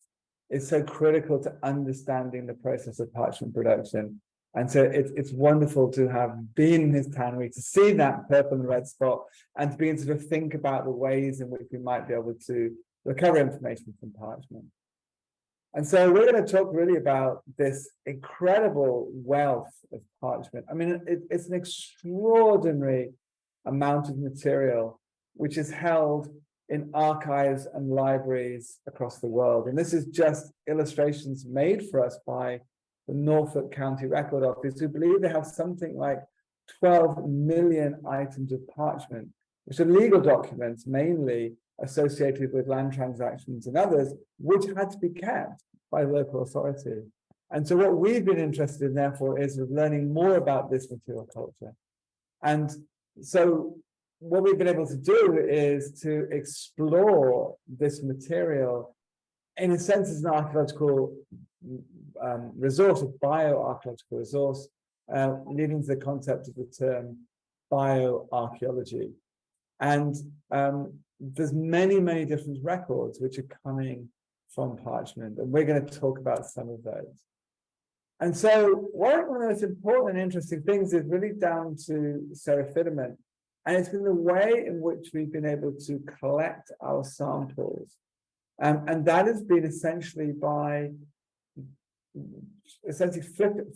is so critical to understanding the process of parchment production. And so it's wonderful to have been in his tannery, to see that purple and red spot, and to begin to sort of think about the ways in which we might be able to recover information from parchment. And so we're going to talk really about this incredible wealth of parchment. I mean, it's an extraordinary amount of material which is held in archives and libraries across the world. And this is just illustrations made for us by the Norfolk County Record Office, who believe they have something like 12 million items of parchment, which are legal documents mainly associated with land transactions and others, which had to be kept by local authority. And so what we've been interested in, therefore, is learning more about this material culture. And so what we've been able to do is to explore this material in a sense as an archaeological resource, a bioarchaeological resource, leading to the concept of the term bioarchaeology. And there's many different records which are coming from parchment, and we're going to talk about some of those. And so one of the most important and interesting things is really down to serifidiment, and it's been the way in which we've been able to collect our samples. And that has been essentially by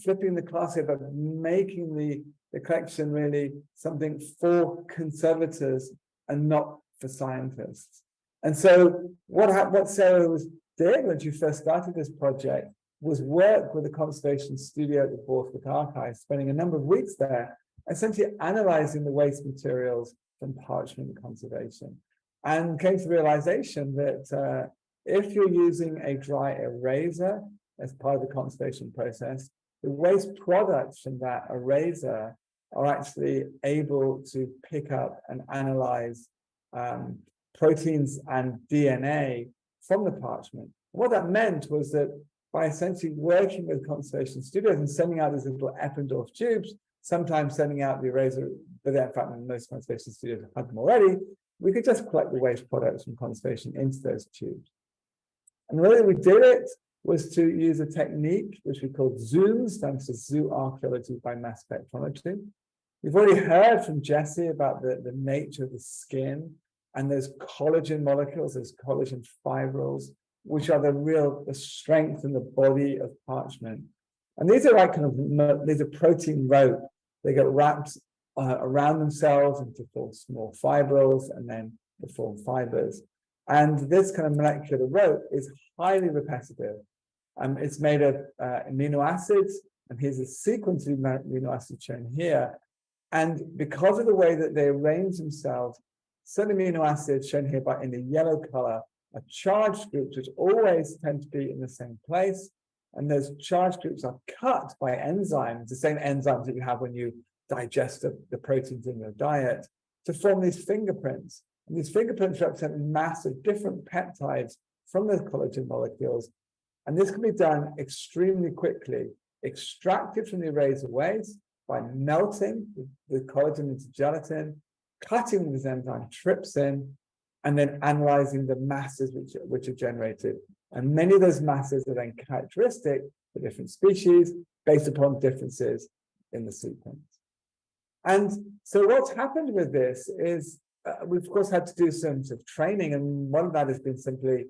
flipping the class here, but making the collection really something for conservators and not for scientists. And so what Sarah did when she first started this project was work with the conservation studio at the Borthwick Archive, spending a number of weeks there, essentially analyzing the waste materials from parchment conservation, and came to the realization that if you're using a dry eraser as part of the conservation process, the waste products from that eraser are actually able to pick up and analyze proteins and DNA from the parchment. What that meant was that by essentially working with conservation studios and sending out these little Eppendorf tubes, sometimes sending out the eraser, but in fact, most conservation studios had them already, we could just collect the waste products from conservation into those tubes. And the way that we did it was to use a technique which we called ZOOM, stands for Zoo Archaeology by Mass Spectrometry. We've already heard from Jesse about the nature of the skin and those collagen molecules, those collagen fibrils, which are the strength in the body of parchment. And these are like these are protein rope. They get wrapped around themselves into form small fibrils and then to form fibers. And this kind of molecular rope is highly repetitive. It's made of amino acids, and here's a sequence of amino acids shown here. And because of the way that they arrange themselves, certain amino acids shown here in the yellow color are charged groups, which always tend to be in the same place. And those charged groups are cut by enzymes, the same enzymes that you have when you digest the proteins in your diet, to form these fingerprints. And these fingerprints represent a mass of different peptides from those collagen molecules. And this can be done extremely quickly, extracted from the eraser waste by melting the collagen into gelatin, cutting this enzyme trypsin, and then analyzing the masses which are generated. And many of those masses are then characteristic for different species based upon differences in the sequence. And so what's happened with this is we've of course had to do some sort of training, and one of that has been simply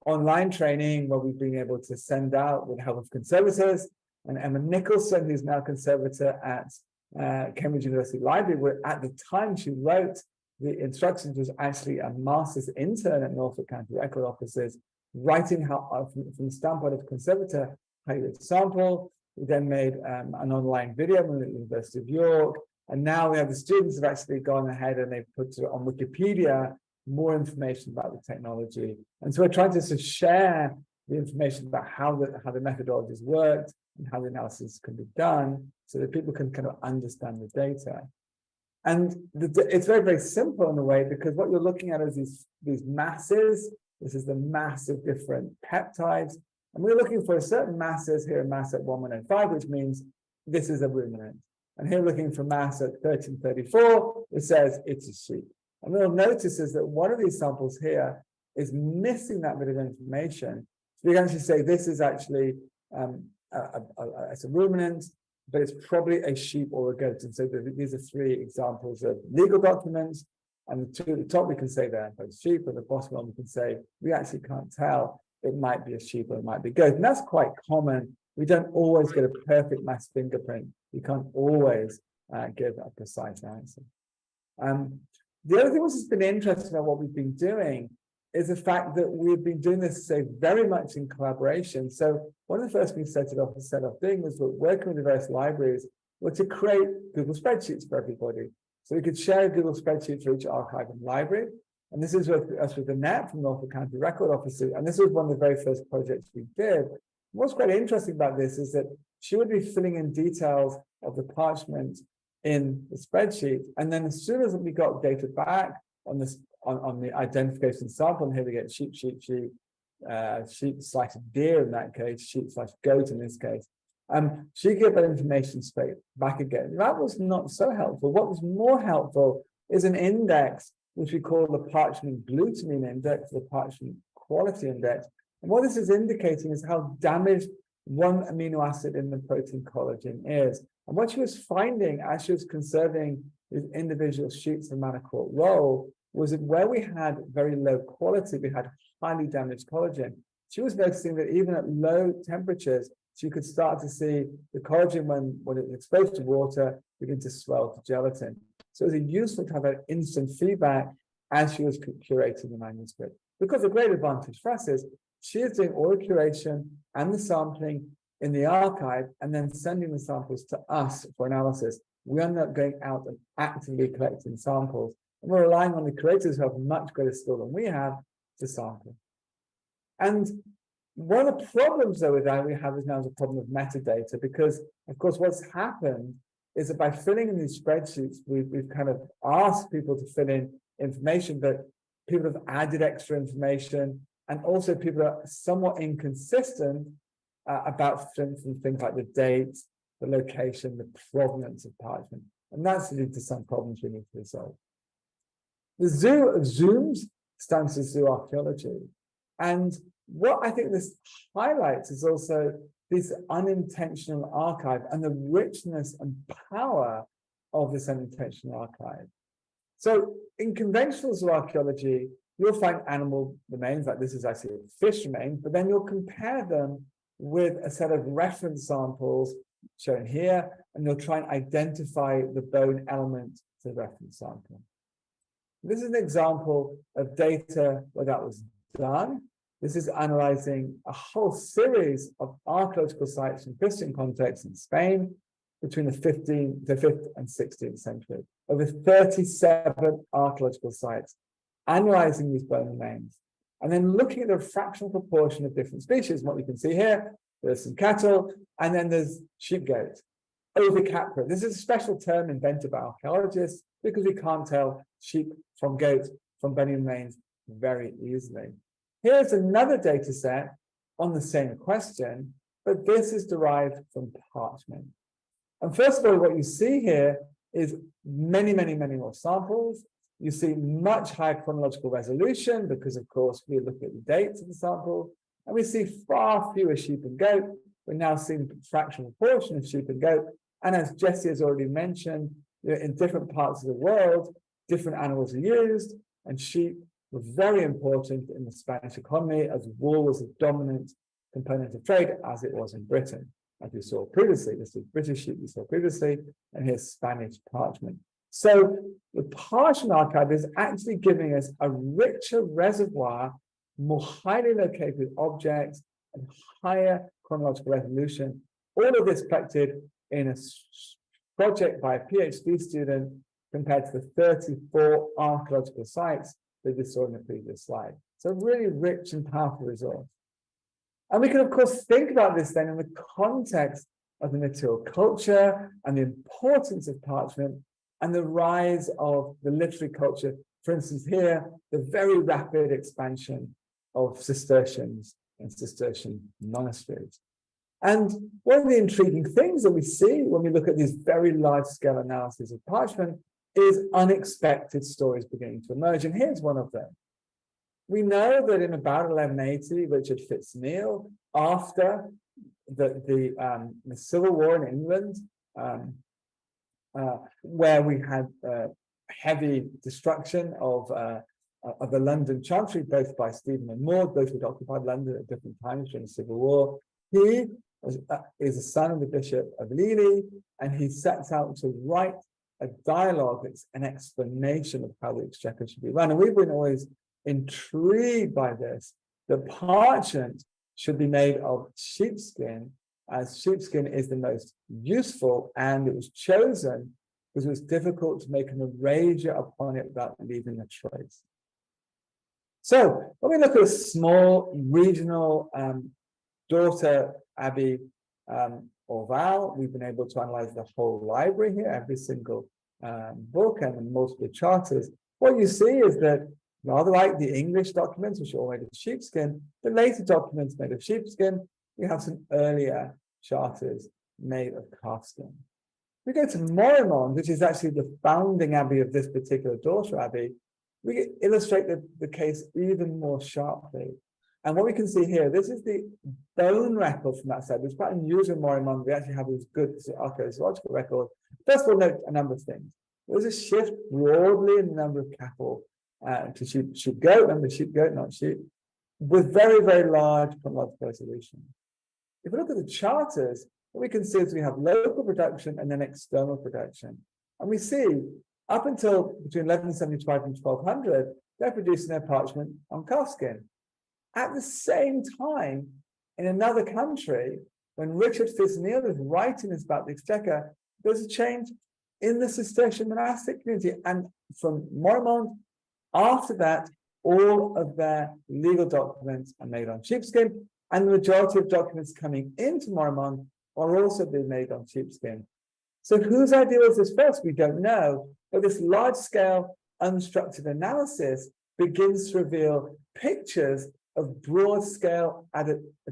online training where we've been able to send out with the help of conservators. And Emma Nicholson, who's now conservator at Cambridge University Library, where at the time she wrote the instructions was actually a master's intern at Norfolk County Record Offices, writing how from the standpoint of a conservator, how you would sample. We then made an online video at the University of York. And now we have the students have actually gone ahead and they've put on Wikipedia more information about the technology. And so we're trying to sort of share the information about how the methodologies worked and how the analysis can be done so that people can kind of understand the data. And it's very simple in a way, because what you're looking at is these masses. This is the mass of different peptides. And we're looking for certain masses here, mass at 1105, which means this is a ruminant. And here looking for mass at 1334, it says it's a sheep. And what you'll notice is that one of these samples here is missing that bit of information. So we can actually say this is actually it's a ruminant, but it's probably a sheep or a goat. And so these are three examples of legal documents. And the two at the top, we can say they're both sheep, but the bottom one, we can say, we actually can't tell. It might be a sheep or it might be a goat. And that's quite common. We don't always get a perfect mass fingerprint. You can't always give a precise answer. The other thing which has been interesting about what we've been doing is the fact that we've been doing this, say, very much in collaboration. So one of the first things we set off doing was working with the various libraries were to create Google spreadsheets for everybody. So we could share a Google spreadsheet for each archive and library. And this is with us with Annette from Norfolk County Record Office. And this was one of the very first projects we did. What's quite interesting about this is that she would be filling in details of the parchment in the spreadsheet. And then as soon as we got data back on this, on the identification sample, and here we get sheep slash deer in that case, sheep slash goat in this case, she gave that information straight back again. That was not so helpful. What was more helpful is an index, which we call the Parchment glutamine index, the Parchment quality index. And what this is indicating is how damaged one amino acid in the protein collagen is. And what she was finding as she was conserving these individual sheets of manicourt roll was that where we had very low quality, we had highly damaged collagen. She was noticing that even at low temperatures, she could start to see the collagen when it was exposed to water begin to swell to gelatin. So it was useful to have that instant feedback as she was curating the manuscript. Because a great advantage for us is she is doing all the curation and the sampling in the archive and then sending the samples to us for analysis. We are not going out and actively collecting samples. And we're relying on the curators who have much greater skill than we have to sample. And one of the problems, though, with that we have is now the problem of metadata, because, of course, what's happened is that by filling in these spreadsheets, we've kind of asked people to fill in information, but people have added extra information, and also people are somewhat inconsistent about things like the date, the location, the provenance of parchment. And that's leading to some problems we need to resolve. The zoo of zooms stands for zoo archaeology. And what I think this highlights is also this unintentional archive and the richness and power of this unintentional archive. So in conventional zoo archaeology, you'll find animal remains, like this is actually a fish remain, but then you'll compare them with a set of reference samples shown here, and you'll try and identify the bone element to the reference sample. This is an example of data where that was done. This is analyzing a whole series of archaeological sites in Christian contexts in Spain between the 5th and 16th century. Over 37 archaeological sites, analyzing these bone remains, and then looking at the fractional proportion of different species. What we can see here, there's some cattle, and then there's sheep goat. Overcapra. This is a special term invented by archaeologists because we can't tell sheep from goat from bony remains very easily. Here's another data set on the same question, but this is derived from parchment. And first of all, what you see here is many, many, many more samples. You see much higher chronological resolution because, of course, we look at the dates of the sample, and we see far fewer sheep and goat. We're now seeing a fractional proportion of sheep and goat. And as Jesse has already mentioned, in different parts of the world, different animals are used, and sheep were very important in the Spanish economy as wool was a dominant component of trade, as it was in Britain, as we saw previously. This is British sheep we saw previously, and here's Spanish parchment. So the Parchment archive is actually giving us a richer reservoir, more highly located objects, and higher chronological resolution. All of this collected in a project by a PhD student compared to the 34 archaeological sites that we saw in the previous slide. So a really rich and powerful resource. And we can, of course, think about this then in the context of the material culture and the importance of parchment and the rise of the literary culture. For instance, here, the very rapid expansion of Cistercians and Cistercian monasteries. And one of the intriguing things that we see when we look at these very large-scale analyses of parchment is unexpected stories beginning to emerge. And here's one of them. We know that in about 1180, Richard Fitzneal, after the Civil War in England, where we had heavy destruction of the London Chantry, both by Stephen and Maud, both had occupied London at different times during the Civil War. He is a son of the Bishop of Lely, and he sets out to write a dialogue. It's an explanation of how the Exchequer should be run. And we've been always intrigued by this. The parchment should be made of sheepskin, as sheepskin is the most useful, and it was chosen because it was difficult to make an erasure upon it without leaving a trace. So when we look at a small regional daughter abbey, Orval, we've been able to analyze the whole library here, every single book and multiple charters. What you see is that rather like the English documents, which are all made of sheepskin, the later documents made of sheepskin, we have some earlier charters made of calfskin. We go to Moremont, which is actually the founding abbey of this particular daughter abbey. We illustrate the case even more sharply. And what we can see here, this is the bone record from that side. It's quite unusual in Moremont. We actually have this good archaeological record. First of all, note a number of things. There's a shift broadly in the number of cattle to sheep goat, number of sheep goat, not sheep, with very, very large chronological resolution. If we look at the charters, what we can see is we have local production and then external production. And we see up until between 1175 and 1200, they're producing their parchment on calfskin. At the same time, in another country, when Richard Fitzneal is writing this about the Exchequer, there's a change in the Cistercian monastic community. And from Moremont, after that, all of their legal documents are made on sheepskin, and the majority of documents coming into Moremont are also being made on sheepskin. So whose idea was this first? We don't know. But this large-scale unstructured analysis begins to reveal pictures of broad-scale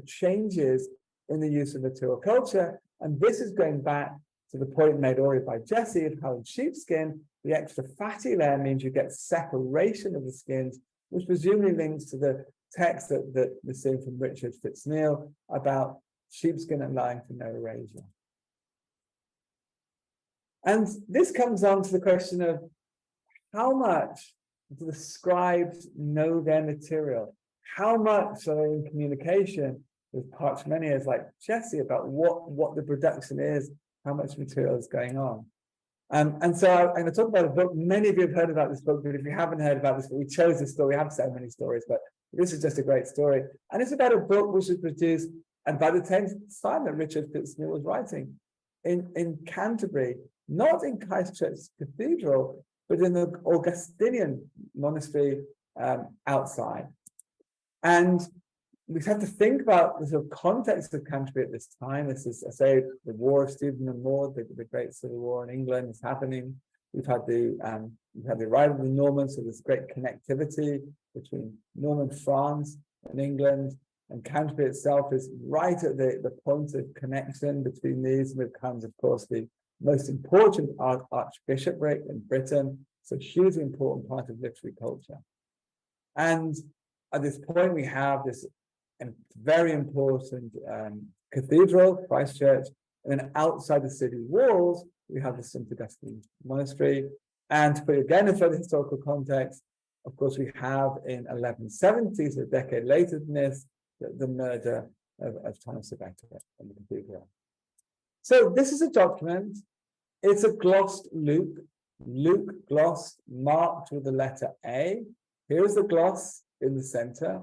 changes in the use of material culture. And this is going back to the point made already by Jesse of how in sheepskin, the extra fatty layer means you get separation of the skins, which presumably links to the text that we're seeing from Richard Fitzneal about sheepskin allowing for no erasure. And this comes on to the question of how much do the scribes know their material? How much are they in communication with parchmentiers like Jesse about what the production is, how much material is going on? And so I'm going to talk about a book. Many of you have heard about this book, but if you haven't heard about this book, we chose this story. We have so many stories, but this is just a great story. And it's about a book which was produced, and by the time that Richard Fitzneal was writing, in Canterbury, not in Christchurch Cathedral, but in the Augustinian monastery outside. And we have to think about the sort of context of Canterbury at this time. This is, I say, the War of Stephen and Maud, the Great Civil War in England is happening. We've had the arrival of the Normans, so there's great connectivity between Norman France and England. And Canterbury itself is right at the point of connection between these, and becomes, of course, the most important archbishopric in Britain. So hugely important part of literary culture. And at this point, we have this very important cathedral, Christchurch, and then outside the city walls, we have the St. Augustine Monastery. And to put again in further historical context, of course, we have in 1170, so a decade later than this, the murder of Thomas of Becket in the cathedral. So this is a document. It's a glossed Luke. Luke glossed, marked with the letter A. Here's the gloss in the center.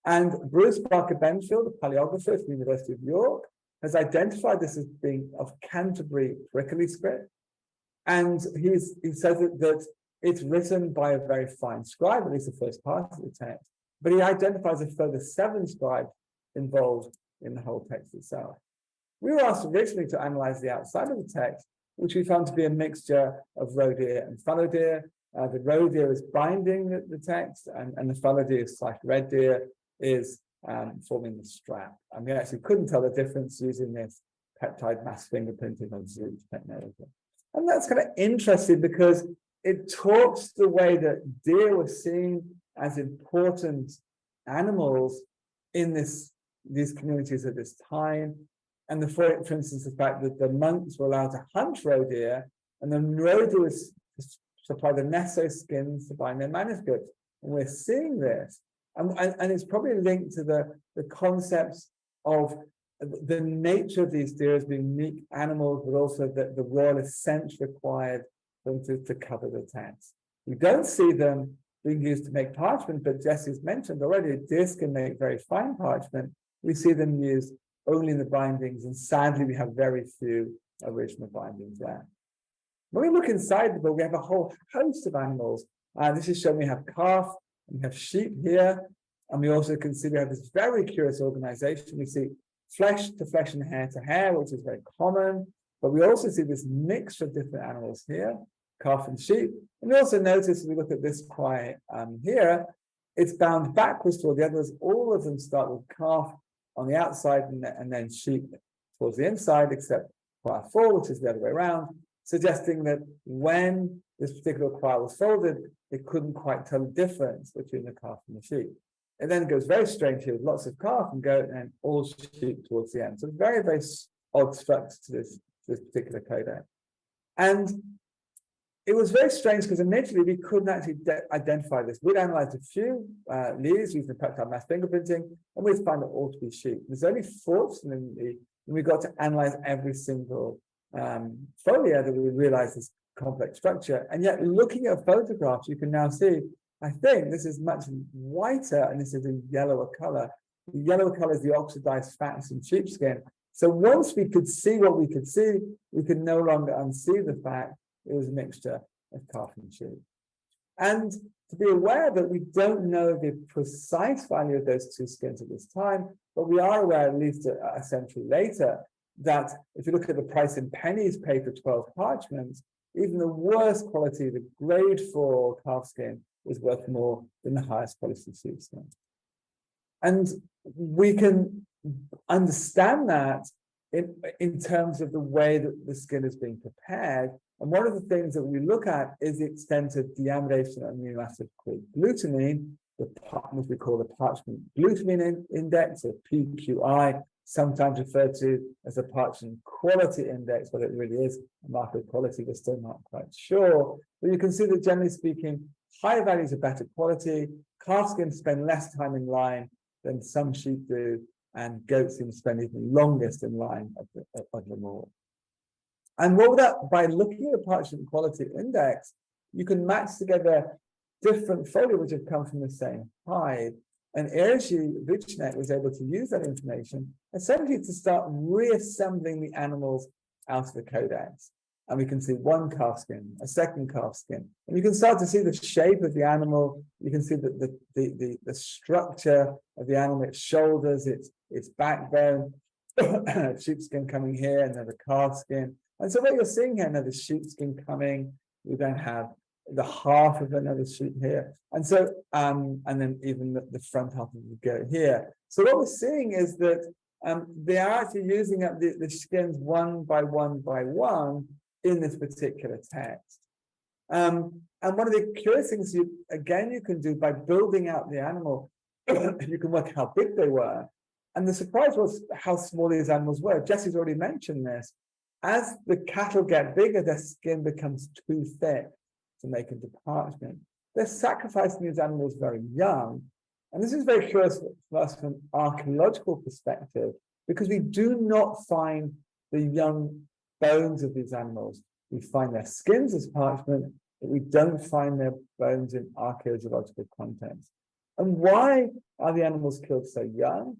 And Bruce Barker Benfield, a paleographer from the University of York, has identified this as being of Canterbury prickly script. And he says that it's written by a very fine scribe, at least the first part of the text. But he identifies a further 7 scribes involved in the whole text itself. We were asked originally to analyze the outside of the text, which we found to be a mixture of roe deer and fallow deer. The roe deer is binding the text, and the fallow deer / red deer is forming the strap. And we actually couldn't tell the difference using this peptide mass fingerprinting on Zoom technology. And that's kind of interesting because it talks the way that deer were seen as important animals in these communities at this time. And for instance, the fact that the monks were allowed to hunt roe deer, and then roe deer was supply the necessary skins to bind their manuscripts. And we're seeing this. And it's probably linked to the concepts of the nature of these deer as being unique animals, but also the royal assent required for them to cover the text. We don't see them being used to make parchment, but Jesse's mentioned already, deer can make very fine parchment. We see them used only in the bindings, and sadly, we have very few original bindings left. When we look inside the book, we have a whole host of animals. This is showing we have calf, and we have sheep here, and we also can see we have this very curious organization. We see flesh to flesh and hair to hair, which is very common, but we also see this mixture of different animals here, calf and sheep. And we also notice, if we look at this quire here, it's bound backwards toward the others. All of them start with calf on the outside and then sheep towards the inside, except quire 4, which is the other way around, suggesting that when this particular quire was folded, it couldn't quite tell the difference between the calf and the sheep. It then goes very strange here with lots of calf and goat and all sheep towards the end. So very, very odd structure to this particular codex. And it was very strange because initially we couldn't actually identify this. We'd analyzed a few leaves using peptide mass fingerprinting, and we'd find it all to be sheep. There's only fortunately when we got to analyze every single folia that we realized this complex structure. And yet looking at photographs, you can now see, I think this is much whiter and this is a yellower color. The yellow color is the oxidized fats in sheepskin. So once we could see what we could see, we could no longer unsee the fact it was a mixture of calf and sheep. And to be aware that we don't know the precise value of those two skins at this time, but we are aware, at least a century later, that if you look at the price in pennies paid for 12 parchments, even the worst quality, the grade 4 calf skin, is worth more than the highest quality sheepskin. And we can understand that in terms of the way that the skin is being prepared. And one of the things that we look at is the extent of deamination of amino acid called glutamine, which we call the Parchment Glutamine Index, or PQI, sometimes referred to as a Parchment Quality Index, but it really is a marker of quality. We're still not quite sure. But you can see that generally speaking, higher values are better quality. Calf skin spend less time in line than some sheep do, and goats seem to spend even longest in line of them all. And by looking at the Parchment Quality Index, you can match together different folia which have come from the same hide. And Erji Vichnek was able to use that information essentially to start reassembling the animals out of the codex. And we can see one calf skin, a second calf skin. And you can start to see the shape of the animal. You can see the structure of the animal, its shoulders, its backbone, sheepskin coming here, and then the calf skin. And so what you're seeing here, another sheepskin coming, we then have the half of another sheep here. And so, and then even the front half of the goat here. So what we're seeing is that they are actually using up the skins one by one by one in this particular text. And one of the curious things you can do by building out the animal, you can work how big they were. And the surprise was how small these animals were. Jesse's already mentioned this. As the cattle get bigger, their skin becomes too thick to make into parchment. They're sacrificing these animals very young. And this is very curious for us from an archaeological perspective, because we do not find the young bones of these animals. We find their skins as parchment, but we don't find their bones in archaeological context. And why are the animals killed so young?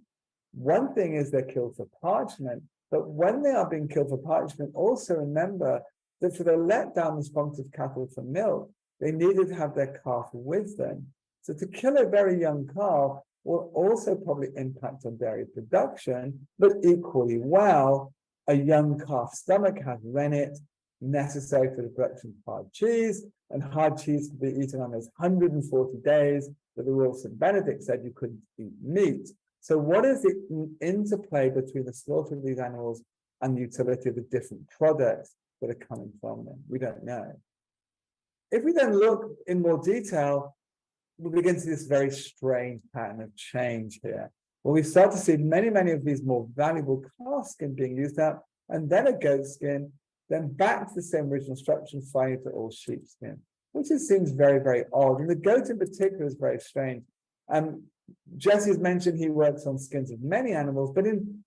One thing is they're killed for parchment, but when they are being killed for parchment, also remember that for the letdown responsive cattle for milk, they needed to have their calf with them. So to kill a very young calf will also probably impact on dairy production, but equally well, a young calf's stomach has rennet necessary for the production of hard cheese, and hard cheese can be eaten on those 140 days that the Royal St. Benedict said you couldn't eat meat. So what is the interplay between the slaughter of these animals and the utility of the different products that are coming from them? We don't know. If we then look in more detail, we begin to see this very strange pattern of change here. Well, we start to see many of these more valuable calf skin being used up, and then a goat skin, then back to the same original structure and finally to all sheepskin, which just seems very odd. And the goat in particular is very strange. Jesse has mentioned he works on skins of many animals, but in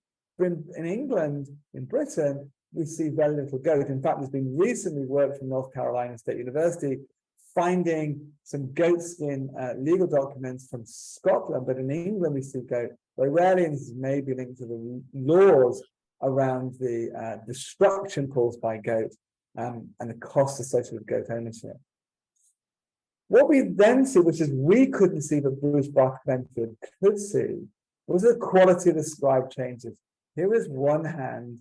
England, in Britain, we see very little goat. In fact, there's been recently work from North Carolina State University finding some goat skin legal documents from Scotland, but in England we see goat very rarely, and this is maybe linked to the laws around the destruction caused by goat and the costs associated with goat ownership. What we then see, which is we couldn't see, but Bruce Barker-Benfield could see, was the quality of the scribe changes. Here is one hand,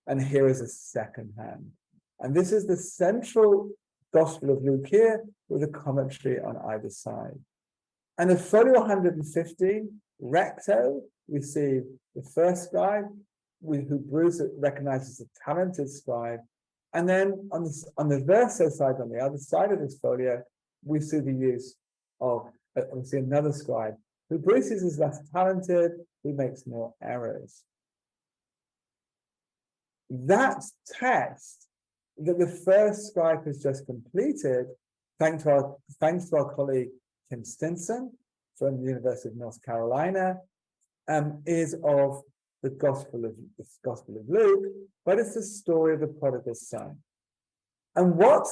and here is a second hand. And this is the central Gospel of Luke here, with a commentary on either side. And in folio 115, recto, we see the first scribe, who Bruce recognizes as a talented scribe. And then on the verso side, on the other side of this folio, we see the use of, we see another scribe, who Bruce is less talented, who makes more errors. That text that the first scribe has just completed, thanks to our colleague Tim Stinson from the University of North Carolina, is of the Gospel of Luke, but it's the story of the prodigal son. And what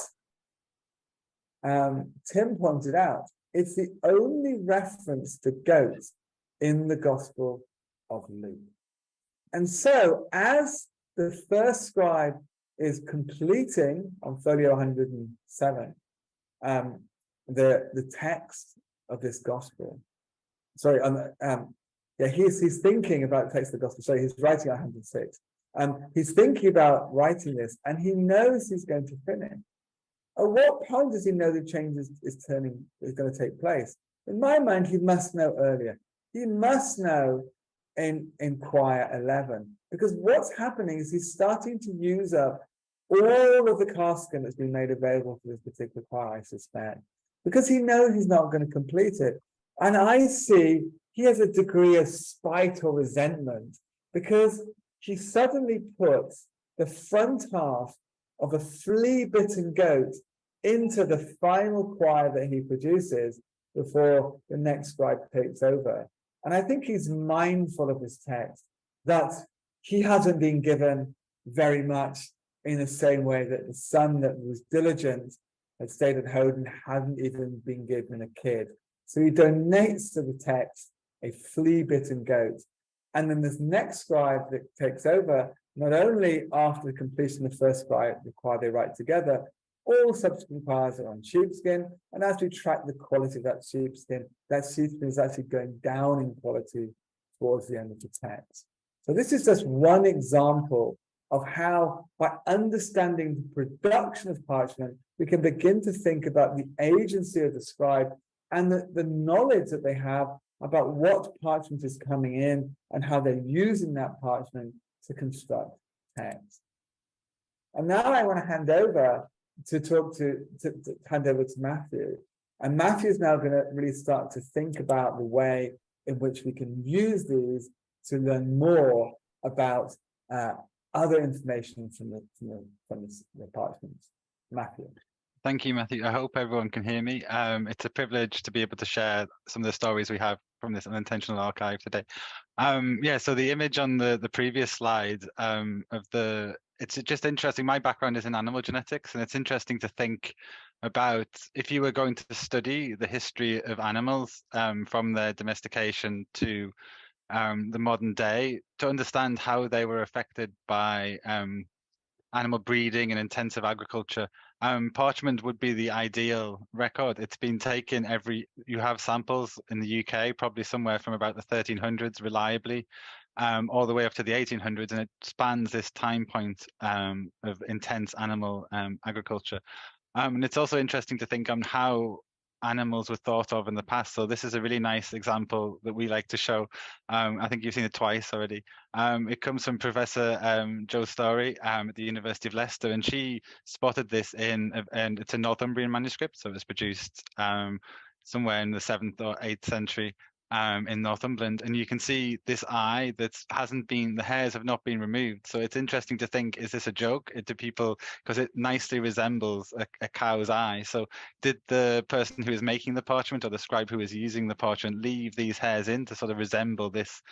Tim pointed out, it's the only reference to goats in the Gospel of Luke. And so, as the first scribe is completing on folio 107 the text of this gospel. Sorry, he's thinking about the text of the gospel. Sorry, he's writing 106. He's thinking about writing this, and he knows he's going to finish. At what point does he know the change is going to take place? In my mind, he must know earlier. He must know in choir 11, because what's happening is he's starting to use up all of the calf skin that's been made available for this particular choir, I suspect, because he knows he's not going to complete it. And I see he has a degree of spite or resentment because he suddenly puts the front half of a flea-bitten goat into the final choir that he produces before the next scribe takes over. And I think he's mindful of his text, that he hasn't been given very much in the same way that the son that was diligent had stayed at home and hadn't even been given a kid. So he donates to the text a flea-bitten goat. And then this next scribe that takes over, not only after the completion of the first scribe, the choir they write together, all subsequent choirs are on sheepskin. And as we track the quality of that sheepskin is actually going down in quality towards the end of the text. So this is just one example of how, by understanding the production of parchment, we can begin to think about the agency of the scribe and the knowledge that they have about what parchment is coming in and how they're using that parchment to construct text. And now I want to hand over to Matthew. And Matthew is now going to really start to think about the way in which we can use these to learn more about other information from the parchments. Matthew. Thank you, Matthew. I hope everyone can hear me. It's a privilege to be able to share some of the stories we have from this unintentional archive today. So the image on the previous slide it's just interesting. My background is in animal genetics, and it's interesting to think about if you were going to study the history of animals from their domestication to the modern day, to understand how they were affected by animal breeding and intensive agriculture. Parchment would be the ideal record. It's been taken you have samples in the UK, probably somewhere from about the 1300s reliably, all the way up to the 1800s, and it spans this time point of intense animal agriculture. And it's also interesting to think on how animals were thought of in the past. So this is a really nice example that we like to show. I think you've seen it twice already. It comes from Professor Jo Story at the University of Leicester, and she spotted this and it's a Northumbrian manuscript, so it was produced somewhere in the 7th or 8th century. in Northumberland, and you can see this eye that hasn't been, the hairs have not been removed. So it's interesting to think, is this a joke? Do people, because it nicely resembles a cow's eye. So did the person who is making the parchment or the scribe who is using the parchment leave these hairs in to sort of resemble this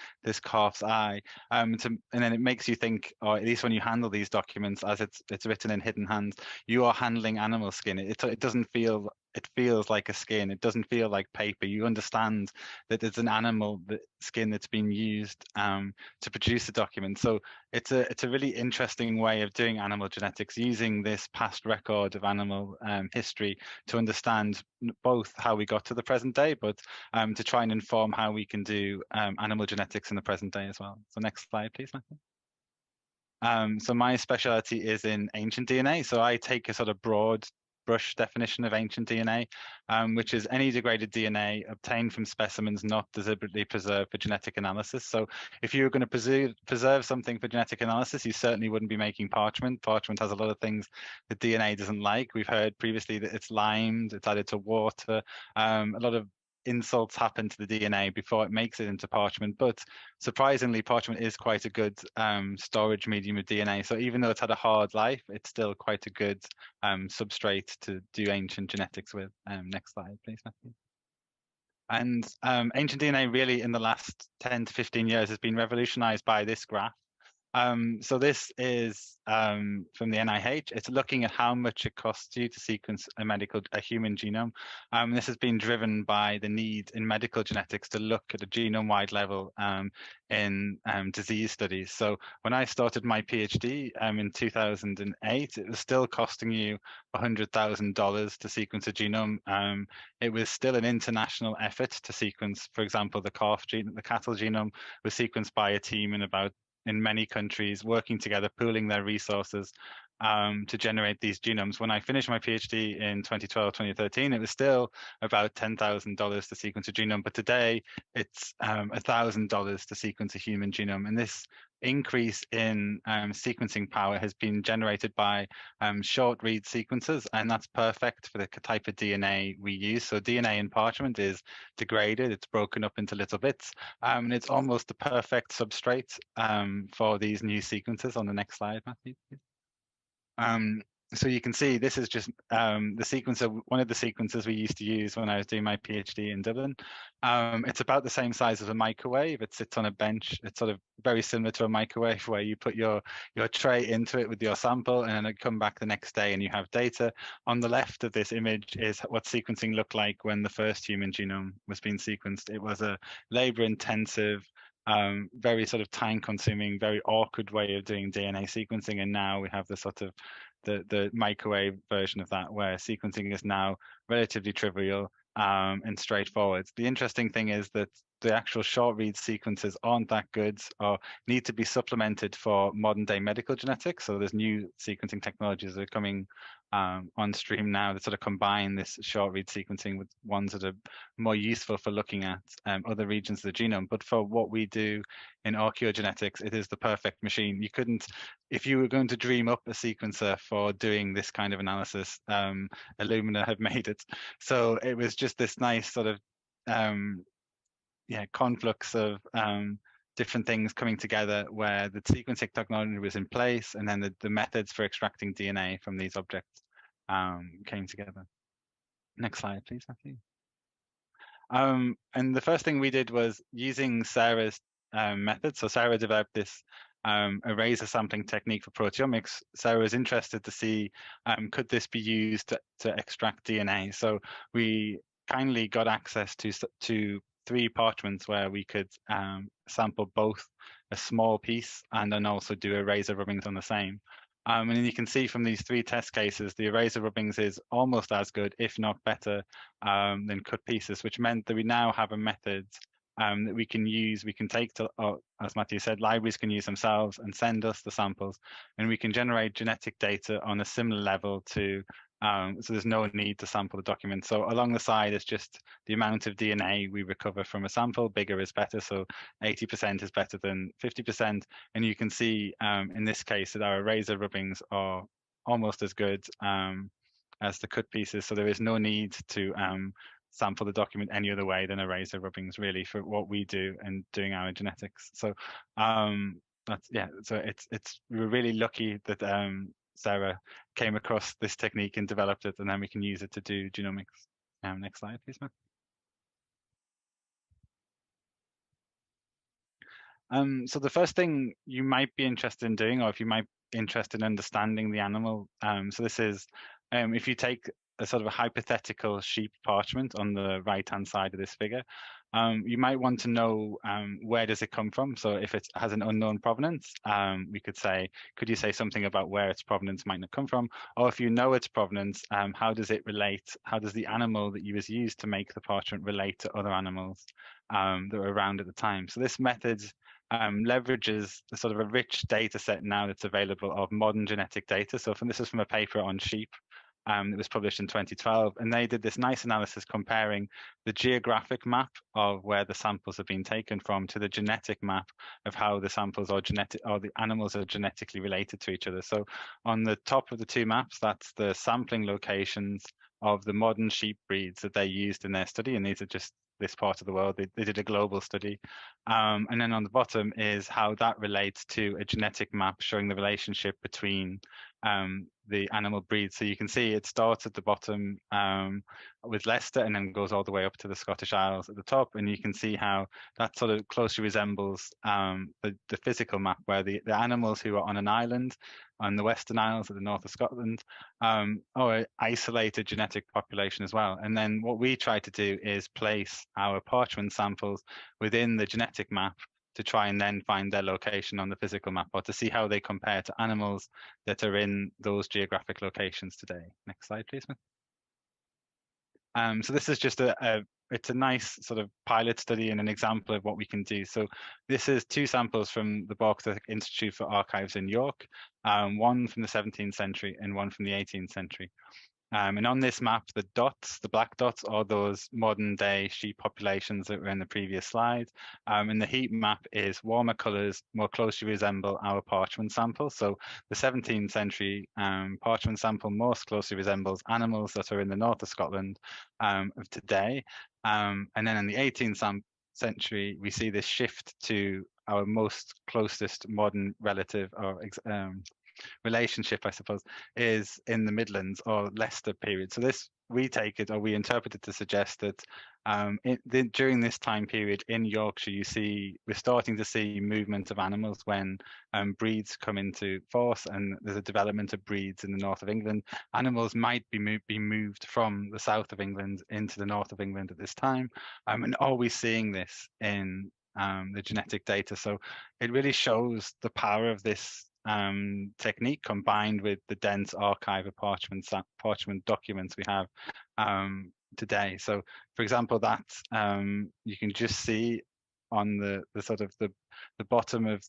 calf's eye? And then it makes you think, or at least when you handle these documents, as it's written in hidden hands, you are handling animal skin. It doesn't feel, it feels like a skin. It doesn't feel like paper. You understand that it's an animal skin that's been used to produce the document. So it's a really interesting way of doing animal genetics, using this past record of animal history to understand both how we got to the present day, but to try and inform how we can do animal genetics in the present day as well. So next slide, please, Matthew. So my specialty is in ancient DNA. So I take a sort of broad brush definition of ancient DNA, which is any degraded DNA obtained from specimens not deliberately preserved for genetic analysis. So if you were going to preserve something for genetic analysis, you certainly wouldn't be making parchment. Parchment has a lot of things that DNA doesn't like. We've heard previously that it's limed, it's added to water. A lot of insults happen to the DNA before it makes it into parchment, but surprisingly parchment is quite a good storage medium of DNA. So even though it's had a hard life, it's still quite a good substrate to do ancient genetics with. Next slide, please, Matthew. And ancient DNA really in the last 10 to 15 years has been revolutionized by this graph. So this is from the NIH. It's looking at how much it costs you to sequence a human genome. This has been driven by the need in medical genetics to look at a genome-wide level in disease studies. So when I started my PhD in 2008, it was still costing you $100,000 to sequence a genome. It was still an international effort to sequence, for example, the cattle genome was sequenced by a team in many countries, working together, pooling their resources to generate these genomes. When I finished my PhD in 2012, 2013, it was still about $10,000 to sequence a genome, but today it's $1,000 to sequence a human genome. And this increase in sequencing power has been generated by short read sequences, and that's perfect for the type of DNA we use. So DNA in parchment is degraded, it's broken up into little bits, and it's almost the perfect substrate for these new sequences. On the next slide, Matthew, please. So you can see this is just the sequencer, one of the sequences we used to use when I was doing my PhD in Dublin. It's about the same size as a microwave. It sits on a bench. It's sort of very similar to a microwave where you put your tray into it with your sample and then it come back the next day and you have data. On the left of this image is what sequencing looked like when the first human genome was being sequenced. It was a labor-intensive, very sort of time-consuming, very awkward way of doing DNA sequencing, and now we have the sort of the microwave version of that, where sequencing is now relatively trivial and straightforward. The interesting thing is that the actual short read sequences aren't that good or need to be supplemented for modern day medical genetics. So there's new sequencing technologies that are coming on stream now that sort of combine this short read sequencing with ones that are more useful for looking at other regions of the genome. But for what we do in archaeogenetics, it is the perfect machine. You couldn't, if you were going to dream up a sequencer for doing this kind of analysis, Illumina have made it. So it was just this nice sort of conflux of different things coming together where the sequencing technology was in place and then the methods for extracting DNA from these objects came together. Next slide, please, Matthew. And the first thing we did was using Sarah's method. So Sarah developed this eraser sampling technique for proteomics. Sarah was interested to see could this be used to extract DNA. So we kindly got access to 3 parchments where we could sample both a small piece and then also do eraser rubbings on the same. And then you can see from these 3 test cases, the eraser rubbings is almost as good, if not better, than cut pieces, which meant that we now have a method that we can use. We can take to, as Matthew said, libraries can use themselves and send us the samples, and we can generate genetic data on a similar level to, so there's no need to sample the document. So along the side, it's just the amount of DNA we recover from a sample. Bigger is better, so 80% is better than 50%. And you can see in this case that our eraser rubbings are almost as good as the cut pieces. So there is no need to sample the document any other way than eraser rubbings, really, for what we do and doing our genetics. So that's, yeah, so we're really lucky that Sarah came across this technique and developed it, and then we can use it to do genomics. Next slide, please, Matt. So the first thing you might be interested in doing, or if you might be interested in understanding the animal, so this is, if you take a sort of a hypothetical sheep parchment on the right-hand side of this figure, you might want to know where does it come from. So if it has an unknown provenance, we could say, could you say something about where its provenance might not come from? Or if you know its provenance, how does it relate? How does the animal that you was used to make the parchment relate to other animals that were around at the time? So this method leverages the sort of a rich data set now that's available of modern genetic data. So this is from a paper on sheep that was published in 2012, and they did this nice analysis comparing the geographic map of where the samples have been taken from to the genetic map of how the samples are genetic, or the animals are genetically related to each other. So on the top of the two maps, that's the sampling locations of the modern sheep breeds that they used in their study, and these are just this part of the world. They did a global study. And then on the bottom is how that relates to a genetic map showing the relationship between the animal breeds. So you can see it starts at the bottom with Leicester and then goes all the way up to the Scottish Isles at the top. And you can see how that sort of closely resembles the physical map, where the animals who are on an island on the Western Isles of the north of Scotland are an isolated genetic population as well. And then what we try to do is place our parchment samples within the genetic map to try and then find their location on the physical map, or to see how they compare to animals that are in those geographic locations today. Next slide, please. So this is just it's a nice sort of pilot study and an example of what we can do. So this is two samples from the Barksdale Institute for Archives in York, one from the 17th century and one from the 18th century. And on this map, the dots, the black dots, are those modern day sheep populations that were in the previous slide. And the heat map is warmer colors, more closely resemble our parchment sample. So the 17th century parchment sample most closely resembles animals that are in the north of Scotland of today. And then in the 18th century, we see this shift to our most closest modern relative, or relationship, I suppose, is in the Midlands or Leicester period. So this, we take it, or we interpret it to suggest that during this time period in Yorkshire, we're starting to see movement of animals when breeds come into force, and there's a development of breeds in the north of England. Animals might be moved from the south of England into the north of England at this time, and are we seeing this in the genetic data? So it really shows the power of this technique combined with the dense archive of parchment documents we have today. So, for example, that you can just see on the sort of the bottom of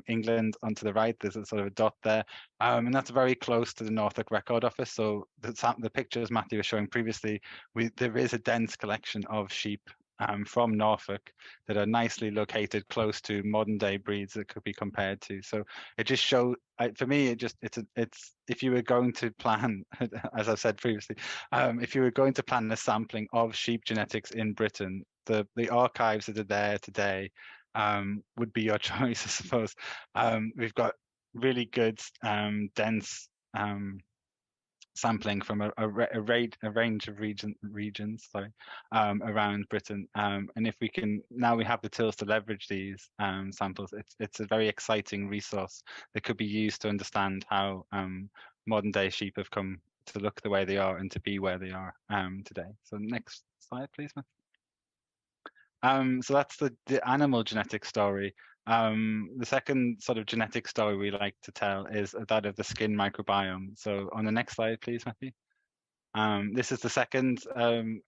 England onto the right, there's a sort of a dot there, and that's very close to the Norfolk Record Office. So the pictures Matthew was showing previously, there is a dense collection of sheep from Norfolk that are nicely located close to modern day breeds that could be compared to. So it just shows, for me, it's if you were going to plan, as I've said previously, if you were going to plan a sampling of sheep genetics in Britain, the archives that are there today would be your choice, I suppose. We've got really good dense sampling from a range of regions around Britain, and if we can, now we have the tools to leverage these samples, it's a very exciting resource that could be used to understand how modern day sheep have come to look the way they are and to be where they are today. So next slide, please, Matt. So that's the animal genetic story. The second sort of genetic story we like to tell is that of the skin microbiome. So on the next slide, please, Matthew. This is the second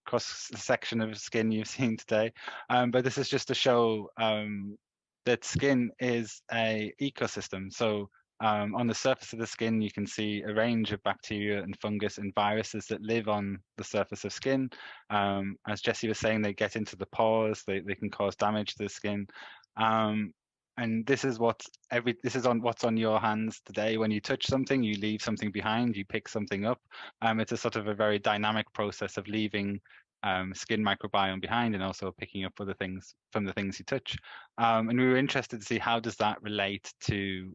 cross section of skin you've seen today, but this is just to show that skin is an ecosystem. So on the surface of the skin, you can see a range of bacteria and fungus and viruses that live on the surface of skin. As Jesse was saying, they get into the pores, they can cause damage to the skin. And this is what's on your hands today. When you touch something, you leave something behind, you pick something up. It's a sort of a very dynamic process of leaving skin microbiome behind, and also picking up other things from the things you touch. And we were interested to see how does that relate to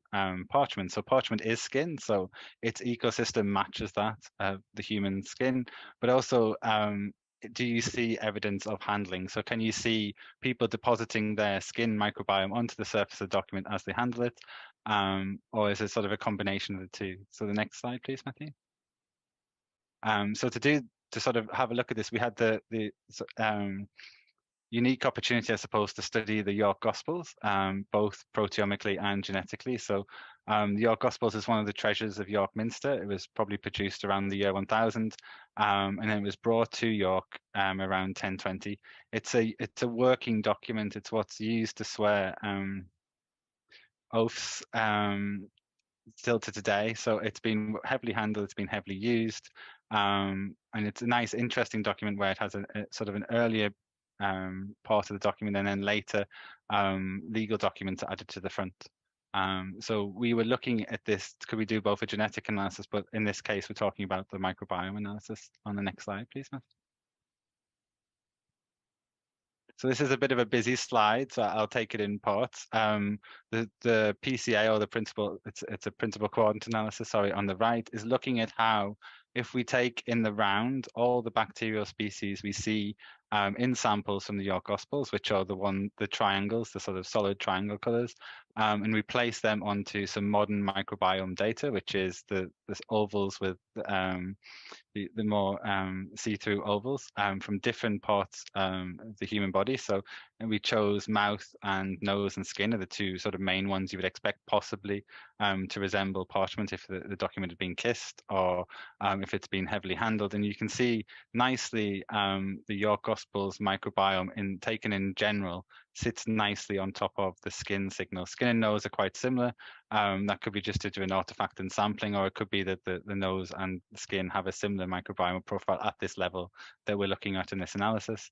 parchment. So parchment is skin, so its ecosystem matches that of the human skin, but also do you see evidence of handling? So can you see people depositing their skin microbiome onto the surface of the document as they handle it? Or is it sort of a combination of the two? So the next slide, please, Matthew. So to sort of have a look at this, we had the unique opportunity, I suppose, to study the York Gospels, both proteomically and genetically. So the York Gospels is one of the treasures of York Minster. It was probably produced around the year 1000, and then it was brought to York around 1020. It's a working document. It's what's used to swear oaths still to today. So it's been heavily handled, it's been heavily used, and it's a nice, interesting document where it has a sort of an earlier part of the document and then later legal documents added to the front. So we were looking at this, could we do both a genetic analysis, but in this case, we're talking about the microbiome analysis. On the next slide, please, Matt. So this is a bit of a busy slide, so I'll take it in parts. The PCA, or the principal, it's a principal coordinate analysis, sorry, on the right, is looking at how, if we take in the round all the bacterial species we see in samples from the York Gospels, which are the triangles, the sort of solid triangle colors, and we place them onto some modern microbiome data, which is the ovals with the more see-through ovals from different parts of the human body. So we chose mouth and nose and skin are the two sort of main ones you would expect possibly to resemble parchment if the document had been kissed, or if it's been heavily handled. And you can see nicely the York Gospels microbiome taken in general sits nicely on top of the skin signal. Skin and nose are quite similar. That could be just due to an artifact in sampling, or it could be that the nose and the skin have a similar microbiome profile at this level that we're looking at in this analysis.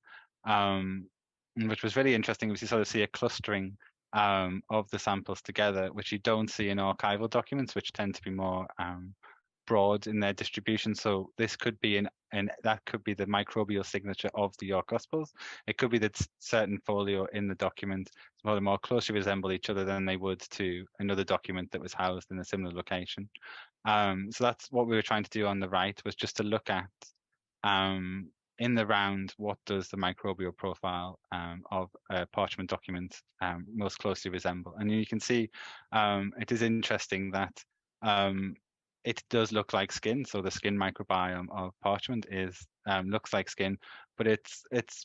Which was really interesting, was you sort of see a clustering of the samples together, which you don't see in archival documents, which tend to be more broad in their distribution. So this could be that could be the microbial signature of the York Gospels. It could be that certain folio in the document more closely resemble each other than they would to another document that was housed in a similar location. So that's what we were trying to do on the right, was just to look at in the round, what does the microbial profile of a parchment document most closely resemble? And you can see it is interesting that it does look like skin. So the skin microbiome of parchment looks like skin, but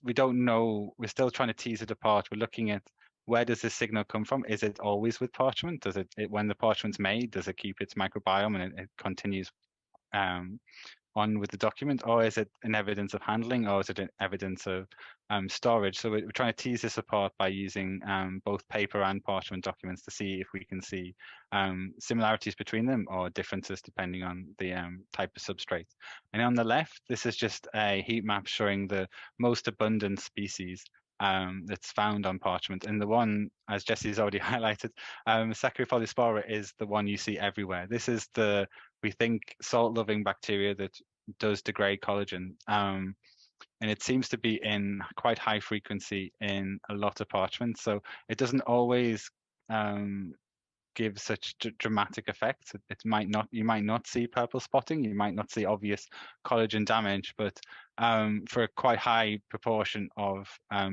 we don't know. We're still trying to tease it apart. We're looking at, where does this signal come from? Is it always with parchment? Does it when the parchment's made, does it keep its microbiome and it continues on with the document, or is it an evidence of handling, or is it an evidence of storage? So we're trying to tease this apart by using both paper and parchment documents to see if we can see similarities between them or differences depending on the type of substrate. And on the left, this is just a heat map showing the most abundant species that's found on parchment. And the one, as Jesse's already highlighted, Saccharopolyspora is the one you see everywhere. This is we think, salt-loving bacteria that does degrade collagen. And it seems to be in quite high frequency in a lot of parchment. So it doesn't always give such dramatic effects. You might not see purple spotting, you might not see obvious collagen damage, but for a quite high proportion of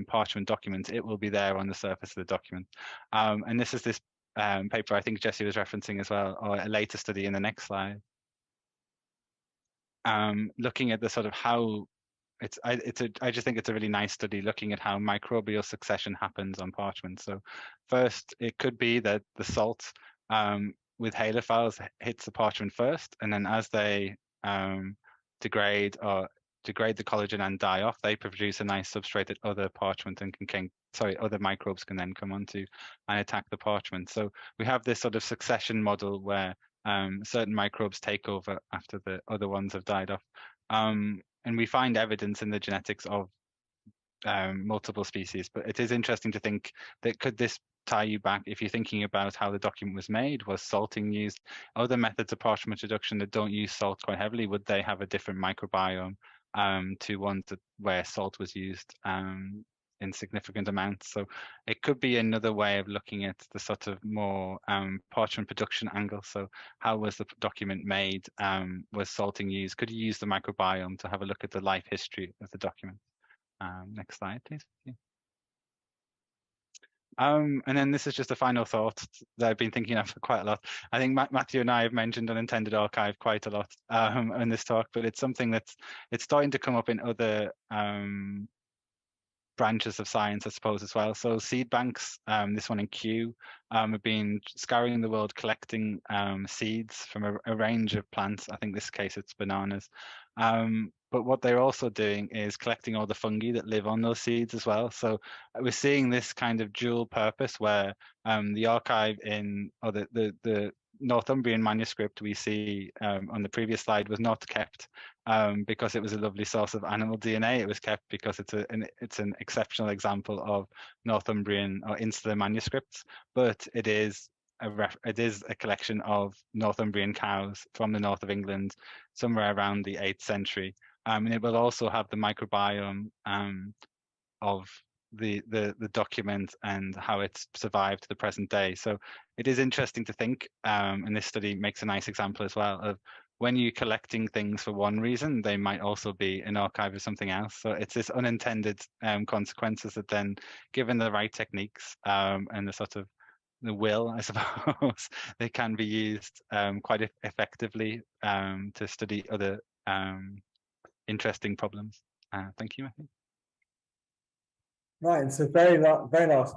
parchment documents, it will be there on the surface of the document. And this is this paper I think Jesse was referencing as well, or a later study in the next slide. Looking at the sort of how I just think it's a really nice study looking at how microbial succession happens on parchment. So first, it could be that the salt with halophiles hits the parchment first, and then as they degrade the collagen and die off, they produce a nice substrate that other parchment and other microbes can then come onto and attack the parchment. So we have this sort of succession model where certain microbes take over after the other ones have died off. And we find evidence in the genetics of multiple species, but it is interesting to think that could this tie you back, if you're thinking about how the document was made, was salting used? Other methods of parchment reduction that don't use salt quite heavily, would they have a different microbiome to ones where salt was used in significant amounts. So it could be another way of looking at the sort of more parchment production angle. So how was the document made? Was salting used? Could you use the microbiome to have a look at the life history of the document? Next slide, please. And then this is just a final thought that I've been thinking of for quite a lot. I think Matthew and I have mentioned unintended archive quite a lot in this talk, but it's something it's starting to come up in other branches of science, I suppose, as well. So seed banks, this one in Kew, have been scouring the world collecting seeds from a range of plants. I think this case it's bananas. But what they're also doing is collecting all the fungi that live on those seeds as well. So we're seeing this kind of dual purpose where the archive or the Northumbrian manuscript we see on the previous slide was not kept because it was a lovely source of animal DNA. It was kept because it's an exceptional example of Northumbrian or insular manuscripts, but it is a collection of Northumbrian cows from the north of England, somewhere around the 8th century, and it will also have the microbiome of the document and how it's survived to the present day. So it is interesting to think, and this study makes a nice example as well of when you're collecting things for one reason, they might also be an archive of something else. So it's this unintended consequences that then, given the right techniques and the sort of the will, I suppose, they can be used quite effectively to study other interesting problems. Thank you, Matthew. Right, and so very last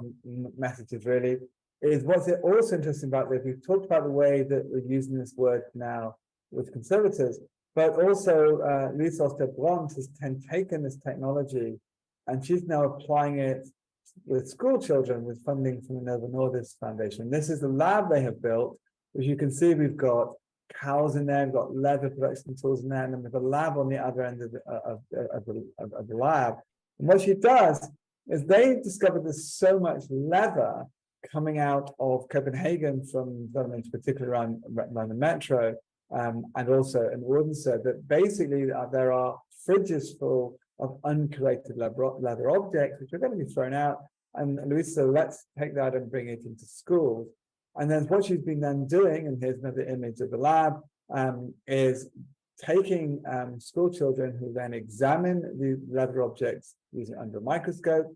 messages really is what's also interesting about this. We've talked about the way that we're using this word now with conservators, but also Lisa Oster-Brandt has taken this technology and she's now applying it with school children with funding from the Novo Nordisk Foundation. This is the lab they have built. As you can see, we've got cows in there, we've got leather production tools in there, and then we've got a lab on the other end of the lab. And what she does is they discovered there's so much leather coming out of Copenhagen from developments, particularly around the metro, and also in Odense, that basically there are fridges full of uncurated leather objects, which are going to be thrown out. And Louise said, let's take that and bring it into schools. And then what she's been then doing, and here's another image of the lab, is taking school children who then examine the leather objects using under a microscope,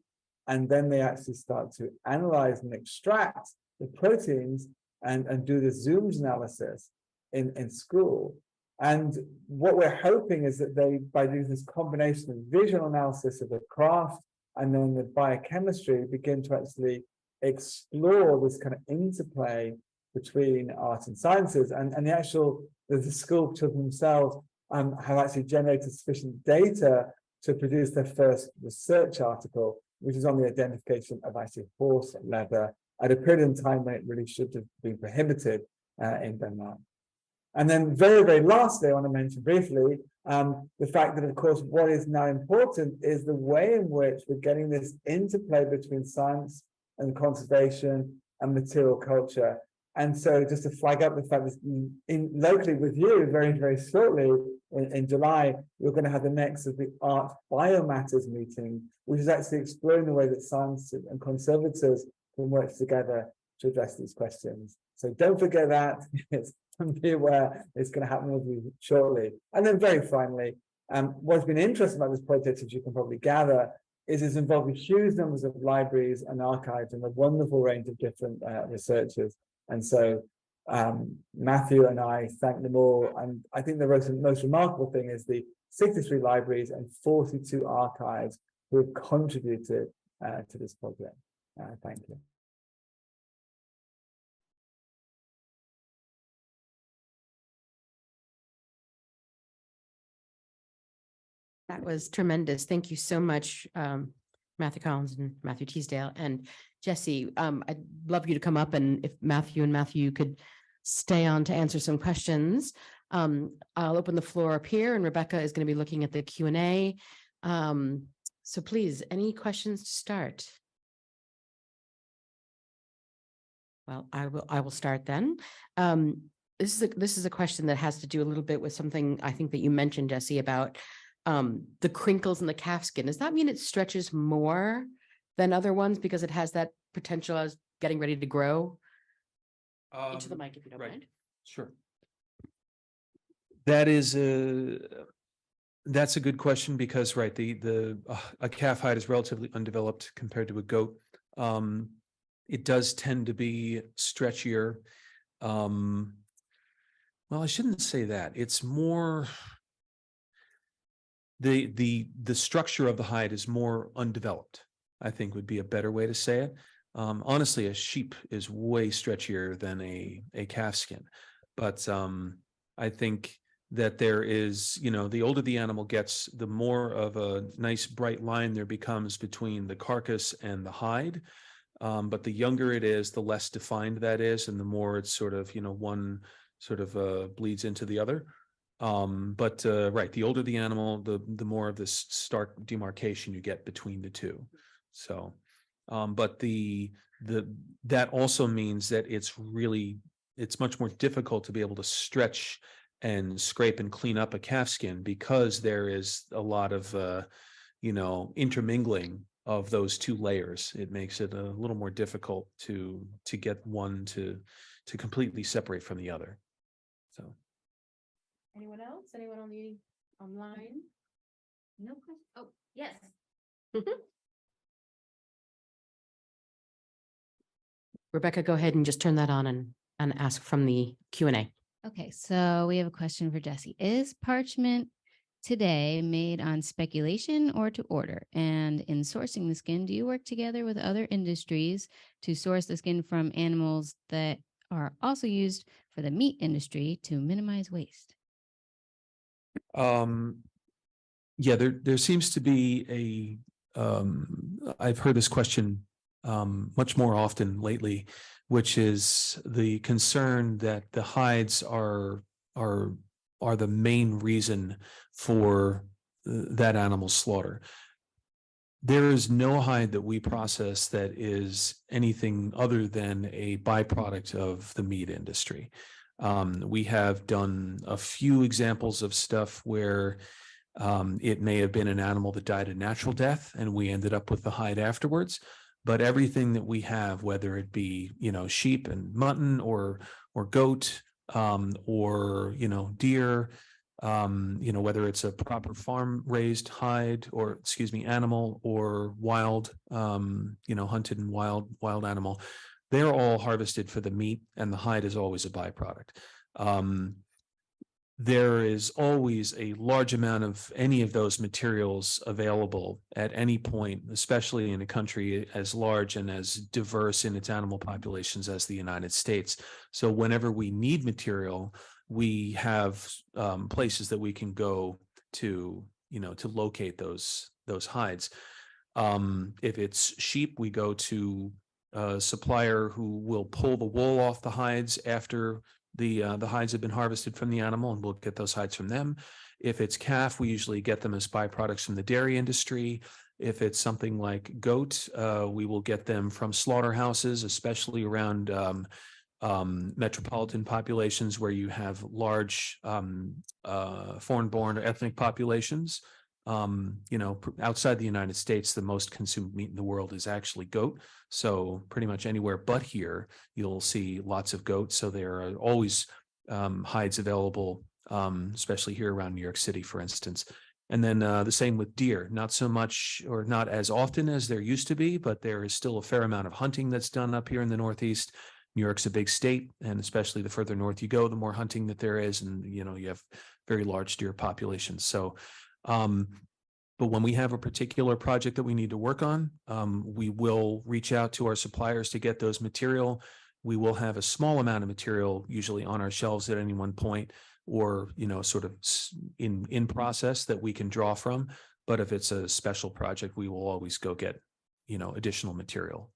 and then they actually start to analyze and extract the proteins and do the zooms analysis in school. And what we're hoping is that they, by doing this combination of visual analysis of the craft and then the biochemistry, begin to actually explore this kind of interplay between art and sciences. And the school children themselves have actually generated sufficient data to produce their first research article, which is on the identification of actually horse leather at a period in time when it really should have been prohibited in Denmark. And then very, very lastly, I want to mention briefly the fact that, of course, what is now important is the way in which we're getting this interplay between science and conservation and material culture. And so just to flag up the fact that locally with you very, very shortly in July, you're going to have the next of the Art Biomatters meeting, which is actually exploring the way that science and conservators can work together to address these questions. So don't forget that. Be aware it's going to happen with you shortly. And then very finally, what's been interesting about this project, as you can probably gather, is it's involved huge numbers of libraries and archives and a wonderful range of different researchers. And so Matthew and I thank them all. And I think the most remarkable thing is the 63 libraries and 42 archives who have contributed to this project. Thank you. That was tremendous. Thank you so much, Matthew Collins and Matthew Teasdale. And Jesse, I'd love you to come up, and if Matthew could stay on to answer some questions. I'll open the floor up here, and Rebecca is going to be looking at the Q&A. So please, any questions to start? Well, I will start then. This is a question that has to do a little bit with something I think that you mentioned, Jesse, about the crinkles in the calf skin, does that mean it stretches more than other ones because it has that potential as getting ready to grow? Into the mic, if you don't right. mind. Sure. That is that's a good question because, right, a calf hide is relatively undeveloped compared to a goat. It does tend to be stretchier. Well, I shouldn't say that. It's more the structure of the hide is more undeveloped, I think would be a better way to say it. Honestly, a sheep is way stretchier than a calf skin, but I think that there is, the older the animal gets, the more of a nice bright line there becomes between the carcass and the hide. But the younger it is, the less defined that is, and the more it's sort of, one sort of bleeds into the other. But right, the older the animal, the more of this stark demarcation you get between the two. So, but that also means that it's much more difficult to be able to stretch and scrape and clean up a calf skin because there is a lot of intermingling of those two layers. It makes it a little more difficult to get one to completely separate from the other. So. Anyone else? Anyone on the online? No question. Oh, yes. Rebecca, go ahead and just turn that on and ask from the Q&A. Okay, so we have a question for Jesse. Is parchment today made on speculation or to order? And in sourcing the skin, do you work together with other industries to source the skin from animals that are also used for the meat industry to minimize waste? Yeah, there seems to be I've heard this question much more often lately, which is the concern that the hides are the main reason for that animal's slaughter. There is no hide that we process that is anything other than a byproduct of the meat industry. We have done a few examples of stuff where it may have been an animal that died a natural death and we ended up with the hide afterwards. But everything that we have, whether it be, sheep and mutton or goat, or, deer, whether it's a proper farm raised hide or, animal or wild, hunted and wild animal, they're all harvested for the meat and the hide is always a byproduct. There is always a large amount of any of those materials available at any point, especially in a country as large and as diverse in its animal populations as the United States. So whenever we need material, we have places that we can go to, to locate those hides. If it's sheep, we go to a supplier who will pull the wool off the hides after the hides have been harvested from the animal, and we'll get those hides from them. If it's calf, we usually get them as byproducts from the dairy industry. If it's something like goat, we will get them from slaughterhouses, especially around metropolitan populations where you have large foreign-born or ethnic populations. Outside the United States, the most consumed meat in the world is actually goat. So pretty much anywhere but here, you'll see lots of goats. So there are always hides available, especially here around New York City, for instance. And then the same with deer, not so much or not as often as there used to be, but there is still a fair amount of hunting that's done up here in the Northeast. New York's a big state, and especially the further north you go, the more hunting that there is. And, you have very large deer populations. So, but when we have a particular project that we need to work on, we will reach out to our suppliers to get those material. We will have a small amount of material usually on our shelves at any one point, or, sort of in process that we can draw from. But if it's a special project, we will always go get, additional material.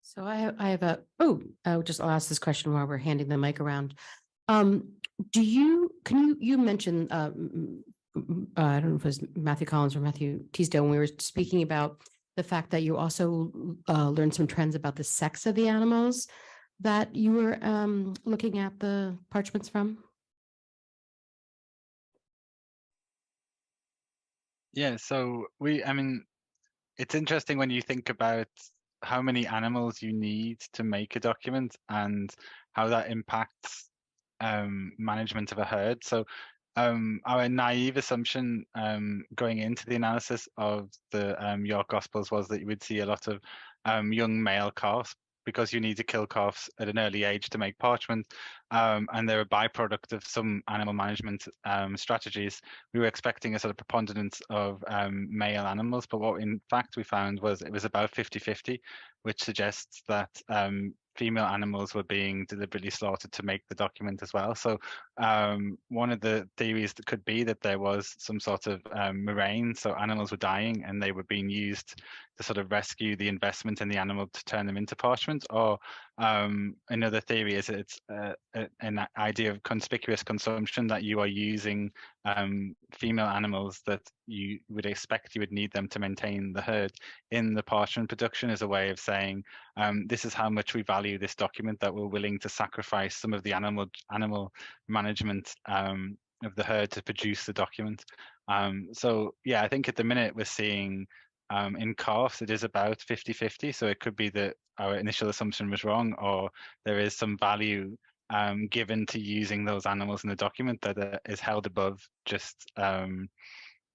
So I'll ask this question while we're handing the mic around. You mentioned, I don't know if it was Matthew Collins or Matthew Teasdale, when we were speaking about the fact that you also learned some trends about the sex of the animals that you were looking at the parchments from? Yeah, so I mean, it's interesting when you think about how many animals you need to make a document and how that impacts management of a herd. So our naive assumption going into the analysis of the York Gospels was that you would see a lot of young male calves, because you need to kill calves at an early age to make parchment, and they're a byproduct of some animal management strategies. We were expecting a sort of preponderance of male animals, but what in fact we found was it was about 50-50, which suggests that female animals were being deliberately slaughtered to make the document as well. So one of the theories that could be that there was some sort of murrain, so animals were dying and they were being used to sort of rescue the investment in the animal to turn them into parchment. Or another theory is it's an idea of conspicuous consumption, that you are using female animals that you would expect you would need them to maintain the herd in the parchment production, as a way of saying this is how much we value this document, that we're willing to sacrifice some of the animal management of the herd to produce the document. So yeah, I think at the minute we're seeing in calves it is about 50-50. So it could be that our initial assumption was wrong, or there is some value given to using those animals in the document that is held above just a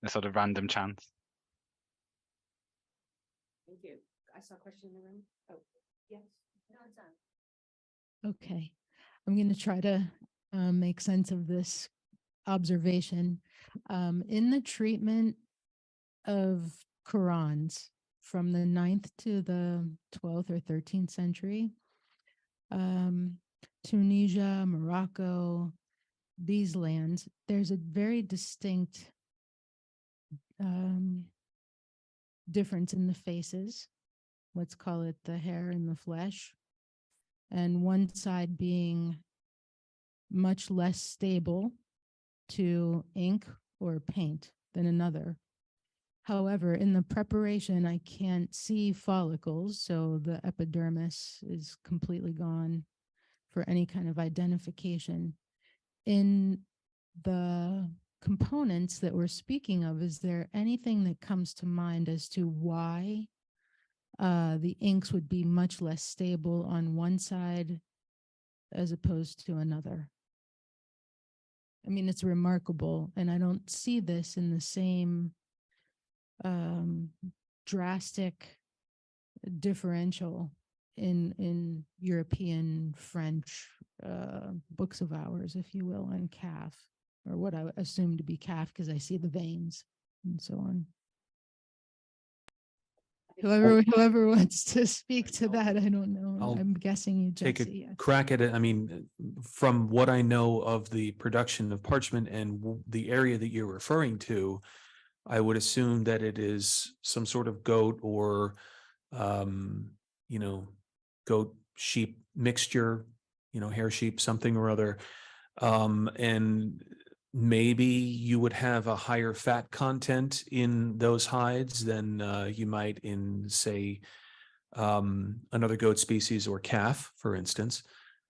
sort of random chance. Thank you. I saw a question in the room. Oh, yes. No, it's on. Okay, I'm going to try to make sense of this observation. In the treatment of Qurans from the 9th to the 12th or 13th century, Tunisia, Morocco, these lands, there's a very distinct difference in the faces. Let's call it the hair and the flesh. And one side being much less stable to ink or paint than another. However, in the preparation, I can't see follicles, so the epidermis is completely gone for any kind of identification. In the components that we're speaking of, is there anything that comes to mind as to why the inks would be much less stable on one side as opposed to another? I mean, it's remarkable, and I don't see this in the same drastic differential in European French books of hours, if you will, and calf, or what I assume to be calf, because I see the veins and so on. Whoever wants to speak to that, I don't know. I'm guessing you, Jesse. Take a Yes. crack at it. I mean, from what I know of the production of parchment and the area that you're referring to, I would assume that it is some sort of goat or, goat sheep mixture, hair sheep, something or other. And maybe you would have a higher fat content in those hides than you might in, say, another goat species or calf, for instance.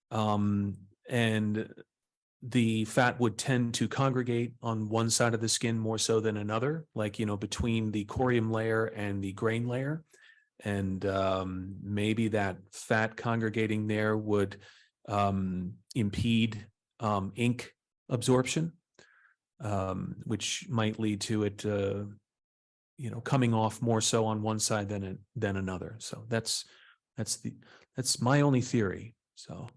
And the fat would tend to congregate on one side of the skin more so than another, like, between the corium layer and the grain layer. And maybe that fat congregating there would impede ink absorption, which might lead to it, coming off more so on one side than another. So that's my only theory. So.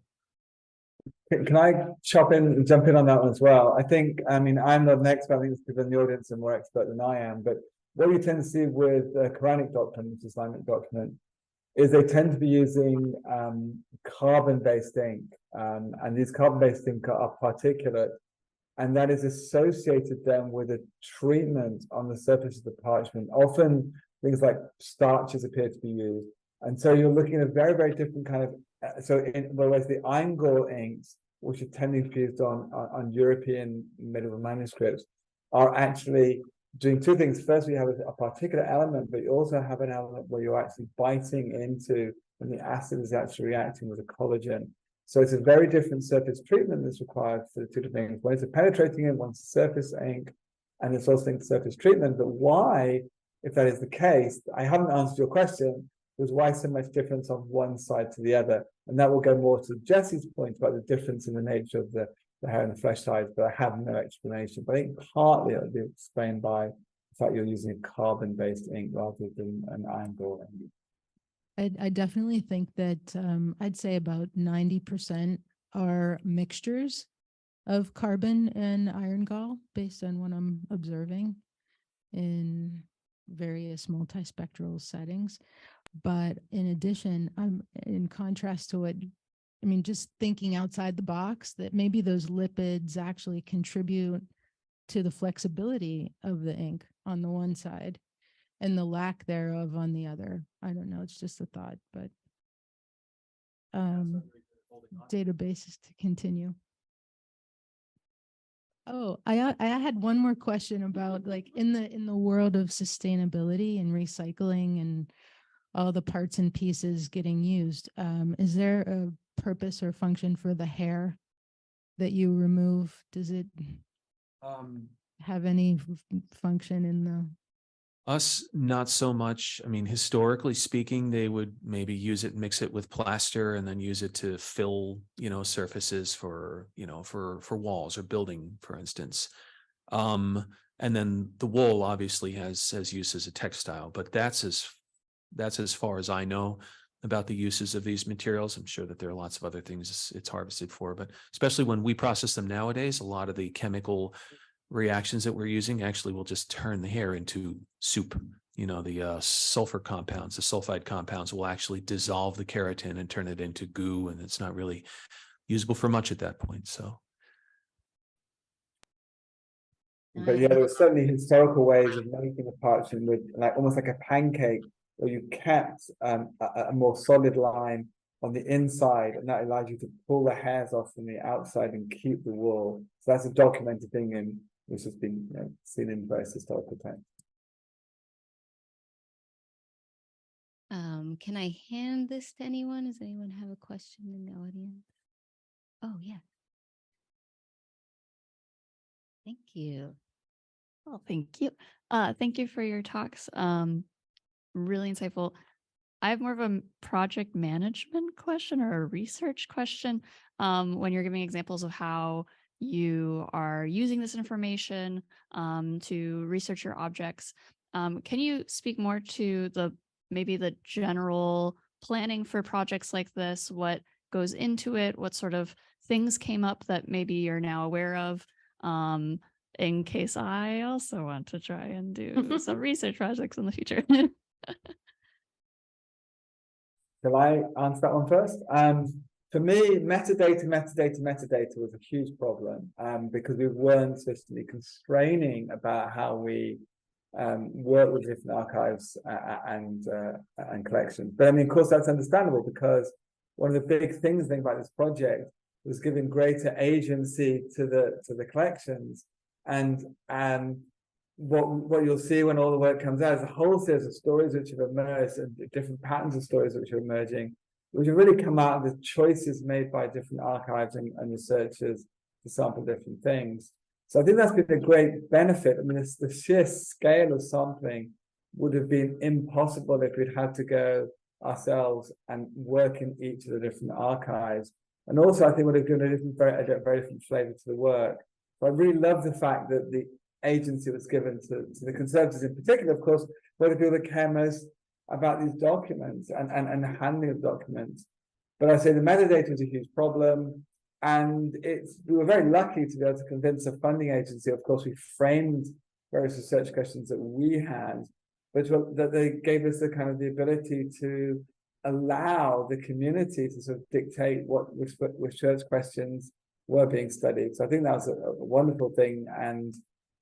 Can I jump in on that one as well? I think, I'm not an expert, I think it's people in the audience are more expert than I am, but what we tend to see with Quranic documents, Islamic document, is they tend to be using carbon-based ink, and these carbon-based ink are particulate, and that is associated then with a treatment on the surface of the parchment. Often things like starches appear to be used, and so you're looking at a very, very different kind of. Whereas the Angkor inks, which are tending to be used on European medieval manuscripts, are actually doing two things. First, we have a particular element, but you also have an element where you're actually biting into when the acid is actually reacting with a collagen. So it's a very different surface treatment that's required for the two different things. One is a penetrating ink, one's a surface ink. and it's also linked to surface treatment. But why, if that is the case, I haven't answered your question, was why so much difference on one side to the other? And that will go more to Jesse's point about the difference in the nature of the hair and the flesh sides, but I have no explanation. But I think partly it'll be explained by the fact you're using a carbon-based ink rather than an iron gall ink. I definitely think that I'd say about 90% are mixtures of carbon and iron gall based on what I'm observing in various multispectral settings. But in addition, I'm in contrast to what, I mean, just thinking outside the box, that maybe those lipids actually contribute to the flexibility of the ink on the one side and the lack thereof on the other. I don't know, it's just a thought, but databases to continue. Oh, I had one more question about, like, in the world of sustainability and recycling and all the parts and pieces getting used, is there a purpose or function for the hair that you remove? Does it have any function in the Us, not so much. I mean, historically speaking, they would maybe use it, mix it with plaster, and then use it to fill, surfaces for, for walls or building, for instance. And then the wool obviously has use as a textile, but that's as far as I know about the uses of these materials. I'm sure that there are lots of other things it's harvested for, but especially when we process them nowadays, a lot of the chemical reactions that we're using actually will just turn the hair into soup. The sulfur compounds, the sulfide compounds will actually dissolve the keratin and turn it into goo, and it's not really usable for much at that point. So, but yeah, there were certainly historical ways of making the parchment with, like, almost like a pancake, where you kept a more solid line on the inside, and that allows you to pull the hairs off from the outside and keep the wool. So that's a documented thing, and which has been seen in various historical times. Can I hand this to anyone? Does anyone have a question in the audience? Oh, yeah. Thank you. Well, thank you. Thank you for your talks. Really insightful. I have more of a project management question or a research question. When you're giving examples of how you are using this information to research your objects, can you speak more to maybe the general planning for projects like this? What goes into it? What sort of things came up that maybe you're now aware of? In case I also want to try and do some research projects in the future. Shall I answer that one first? For me, metadata was a huge problem because we weren't sufficiently constraining about how we work with different archives and collections. But I mean, of course, that's understandable, because one of the big things about this project was giving greater agency to the collections. And what you'll see when all the work comes out is a whole series of stories which have emerged, and different patterns of stories which are emerging, which have really come out of the choices made by different archives and researchers to sample different things. So I think that's been a great benefit. I mean, the sheer scale of sampling would have been impossible if we'd had to go ourselves and work in each of the different archives. And also, I think would have given a very different flavor to the work. But I really love the fact that the agency was given to the conservators in particular, of course, were the people that care most about these documents and the handling of documents. But I say the metadata was a huge problem. And we were very lucky to be able to convince a funding agency. Of course, we framed various research questions that we had, but that they gave us the ability to allow the community to sort of dictate what research questions were being studied. So I think that was a wonderful thing. And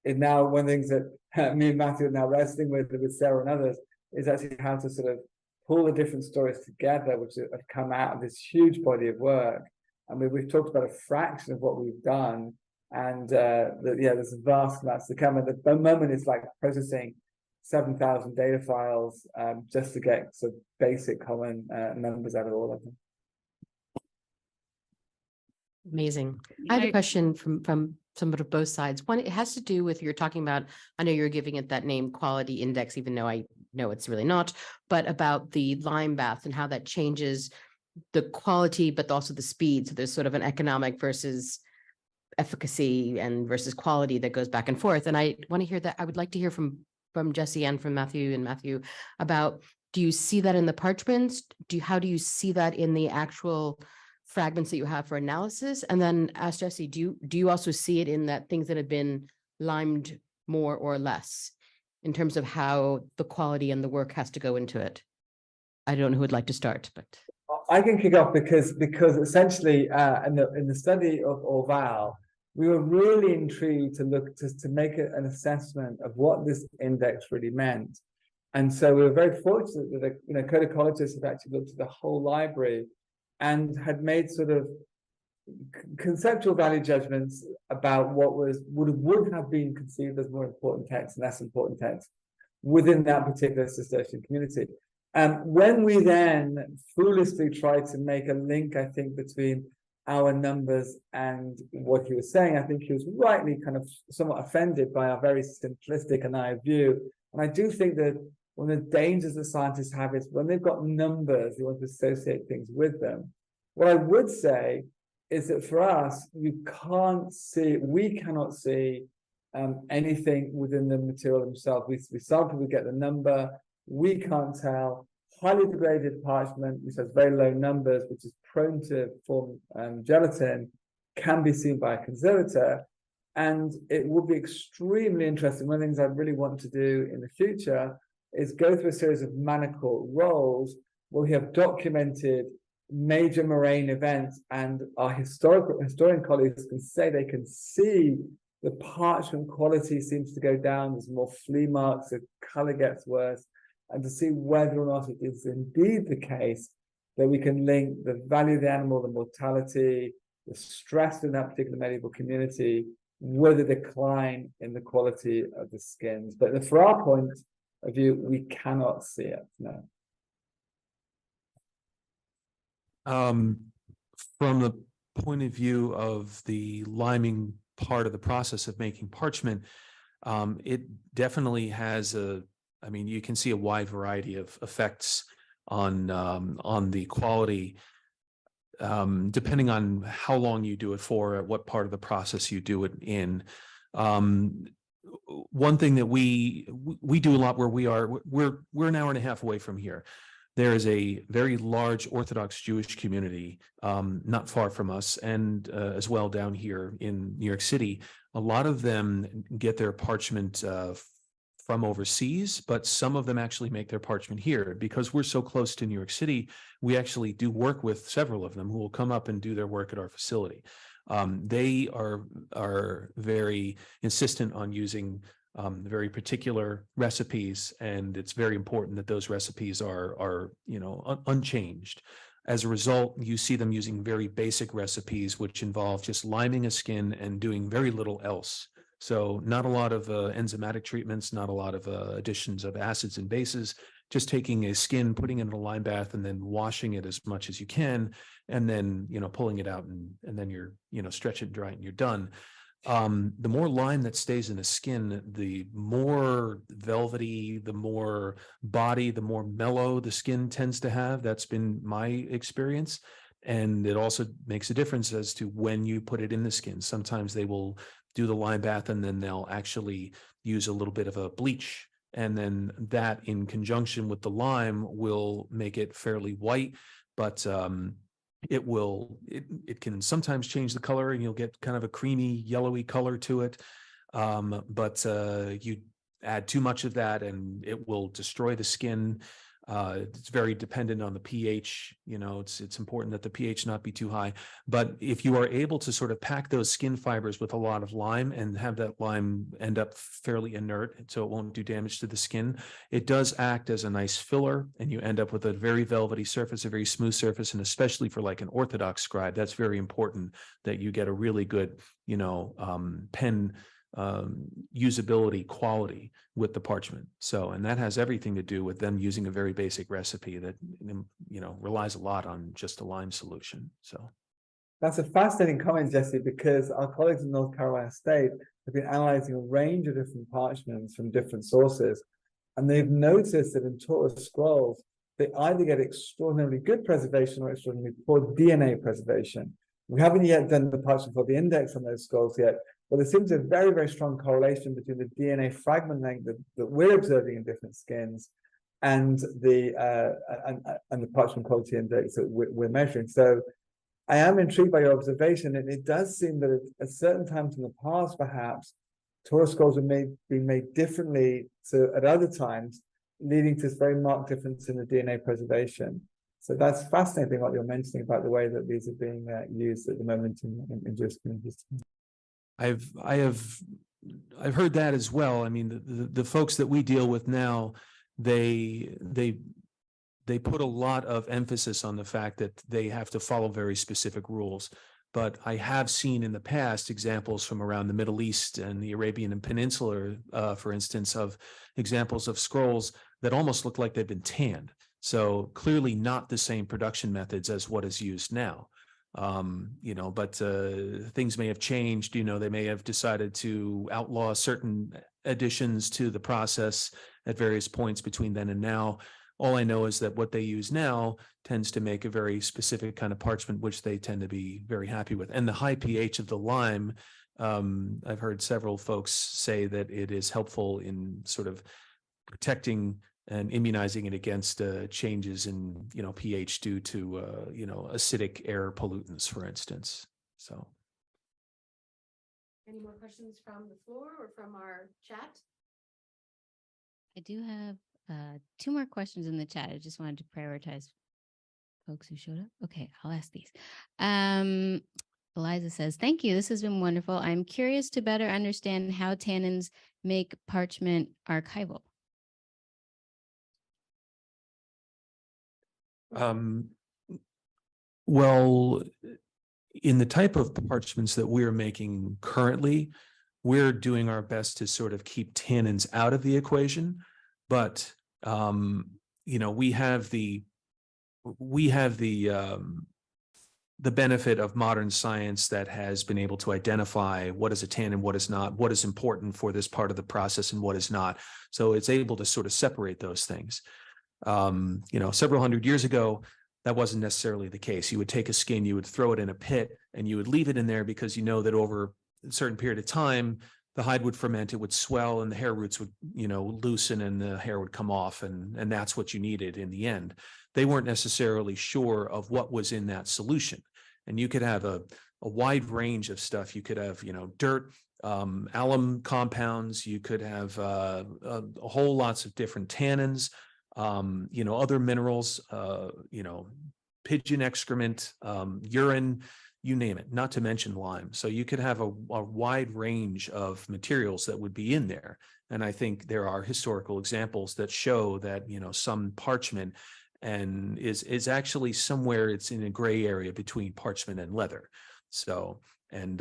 now one of the things that me and Matthew are now wrestling with Sarah and others is actually how to sort of pull the different stories together, which have come out of this huge body of work. I mean, we've talked about a fraction of what we've done, and there's vast amounts to come. And at the moment, it's like processing 7,000 data files just to get some basic common numbers out of all of them. Amazing. I have a question from somewhat of both sides. One, it has to do with, you're talking about, I know you're giving it that name quality index, even though I know it's really not, but about the lime baths and how that changes the quality, but also the speed. So there's sort of an economic versus efficacy and versus quality that goes back and forth. And I want to hear that. I would like to hear from Jesse and from Matthew about, do you see that in the parchments? How do you see that in the actual fragments that you have for analysis? And then ask Jesse, do you also see it in that things that have been limed more or less in terms of how the quality and the work has to go into it? I don't know who would like to start, but I can kick off because essentially in the study of Orval, we were really intrigued to look to make an assessment of what this index really meant. And so we were very fortunate that codicologists have actually looked at the whole library and had made sort of conceptual value judgments about what would have been conceived as more important text and less important text within that particular Cistercian community. When we then foolishly tried to make a link, I think, between our numbers and what he was saying, I think he was rightly kind of somewhat offended by our very simplistic and naive view. And I do think that one of the dangers that scientists have is when they've got numbers, they want to associate things with them. What I would say is that for us, we cannot see anything within the material themselves. We sample, we get the number, we can't tell. Highly degraded parchment, which has very low numbers, which is prone to form gelatin, can be seen by a conservator. And it would be extremely interesting. One of the things I really want to do in the future is go through a series of manacled rolls where we have documented major moraine events, and our historian colleagues can say they can see the parchment quality seems to go down. There's more flea marks, the color gets worse, and to see whether or not it is indeed the case that we can link the value of the animal, the mortality, the stress in that particular medieval community with a decline in the quality of the skins. But for our point of view, we cannot see it, no. From the point of view of the liming part of the process of making parchment, it definitely has you can see a wide variety of effects on the quality, depending on how long you do it for, at what part of the process you do it in. One thing that we do a lot where we're an hour and a half away from here. There is a very large Orthodox Jewish community not far from us, and as well down here in New York City. A lot of them get their parchment from overseas, but some of them actually make their parchment here. Because we're so close to New York City, we actually do work with several of them who will come up and do their work at our facility. They are very insistent on using very particular recipes, and it's very important that those recipes are unchanged. As a result, you see them using very basic recipes, which involve just liming a skin and doing very little else. So not a lot of enzymatic treatments, not a lot of additions of acids and bases, just taking a skin, putting it in a lime bath, and then washing it as much as you can, and then, pulling it out, and then you're, stretch it and dry it and you're done. The more lime that stays in the skin, the more velvety, the more body, the more mellow the skin tends to have. That's been my experience. And it also makes a difference as to when you put it in the skin. Sometimes they will do the lime bath and then they'll actually use a little bit of a bleach. And then that in conjunction with the lime will make it fairly white, but it can sometimes change the color and you'll get kind of a creamy yellowy color to it. But you add too much of that and it will destroy the skin. It's very dependent on the pH. It's important that the pH not be too high. But if you are able to sort of pack those skin fibers with a lot of lime and have that lime end up fairly inert, so it won't do damage to the skin, it does act as a nice filler, and you end up with a very velvety surface, a very smooth surface. And especially for like an Orthodox scribe, that's very important that you get a really good, pen usability quality with the parchment. So, and that has everything to do with them using a very basic recipe that relies a lot on just a lime solution. So That's a fascinating comment, Jesse, because our colleagues in North Carolina State have been analyzing a range of different parchments from different sources. And they've noticed that in Torah scrolls, they either get extraordinarily good preservation or extraordinarily poor DNA preservation. We haven't yet done the parchment for the index on those scrolls yet, but there seems a very, very strong correlation between the DNA fragment length that we're observing in different skins and the parchment quality index that we're measuring. So I am intrigued by your observation, and it does seem that at certain times in the past, perhaps, Torah scrolls have been made differently to at other times, leading to this very marked difference in the DNA preservation. So that's fascinating what you're mentioning about the way that these are being used at the moment in Jewish communities. I've heard that as well. I mean, the folks that we deal with now, they put a lot of emphasis on the fact that they have to follow very specific rules. But I have seen in the past examples from around the Middle East and the Arabian Peninsula, for instance, of examples of scrolls that almost look like they've been tanned. So clearly not the same production methods as what is used now. But things may have changed. They may have decided to outlaw certain additions to the process at various points between then and now. All I know is that what they use now tends to make a very specific kind of parchment, which they tend to be very happy with. And the high pH of the lime, I've heard several folks say that it is helpful in sort of protecting and immunizing it against changes in, pH due to, acidic air pollutants, for instance. So. Any more questions from the floor or from our chat? I do have 2 more questions in the chat. I just wanted to prioritize folks who showed up. Okay, I'll ask these. Eliza says, thank you. This has been wonderful. I'm curious to better understand how tannins make parchment archival. Well, in the type of parchments that we're making currently, we're doing our best to sort of keep tannins out of the equation, but we have the benefit of modern science that has been able to identify what is a tannin, what is not, what is important for this part of the process and what is not. So it's able to sort of separate those things. Several hundred years ago, that wasn't necessarily the case. You would take a skin, you would throw it in a pit, and you would leave it in there because that over a certain period of time, the hide would ferment, it would swell, and the hair roots would, loosen, and the hair would come off, and that's what you needed in the end. They weren't necessarily sure of what was in that solution. And you could have a wide range of stuff. You could have, dirt, alum compounds. You could have a whole lots of different tannins, other minerals, pigeon excrement, urine, you name it, not to mention lime. So you could have a wide range of materials that would be in there. And I think there are historical examples that show that, some parchment and is actually somewhere, it's in a gray area between parchment and leather. So, and,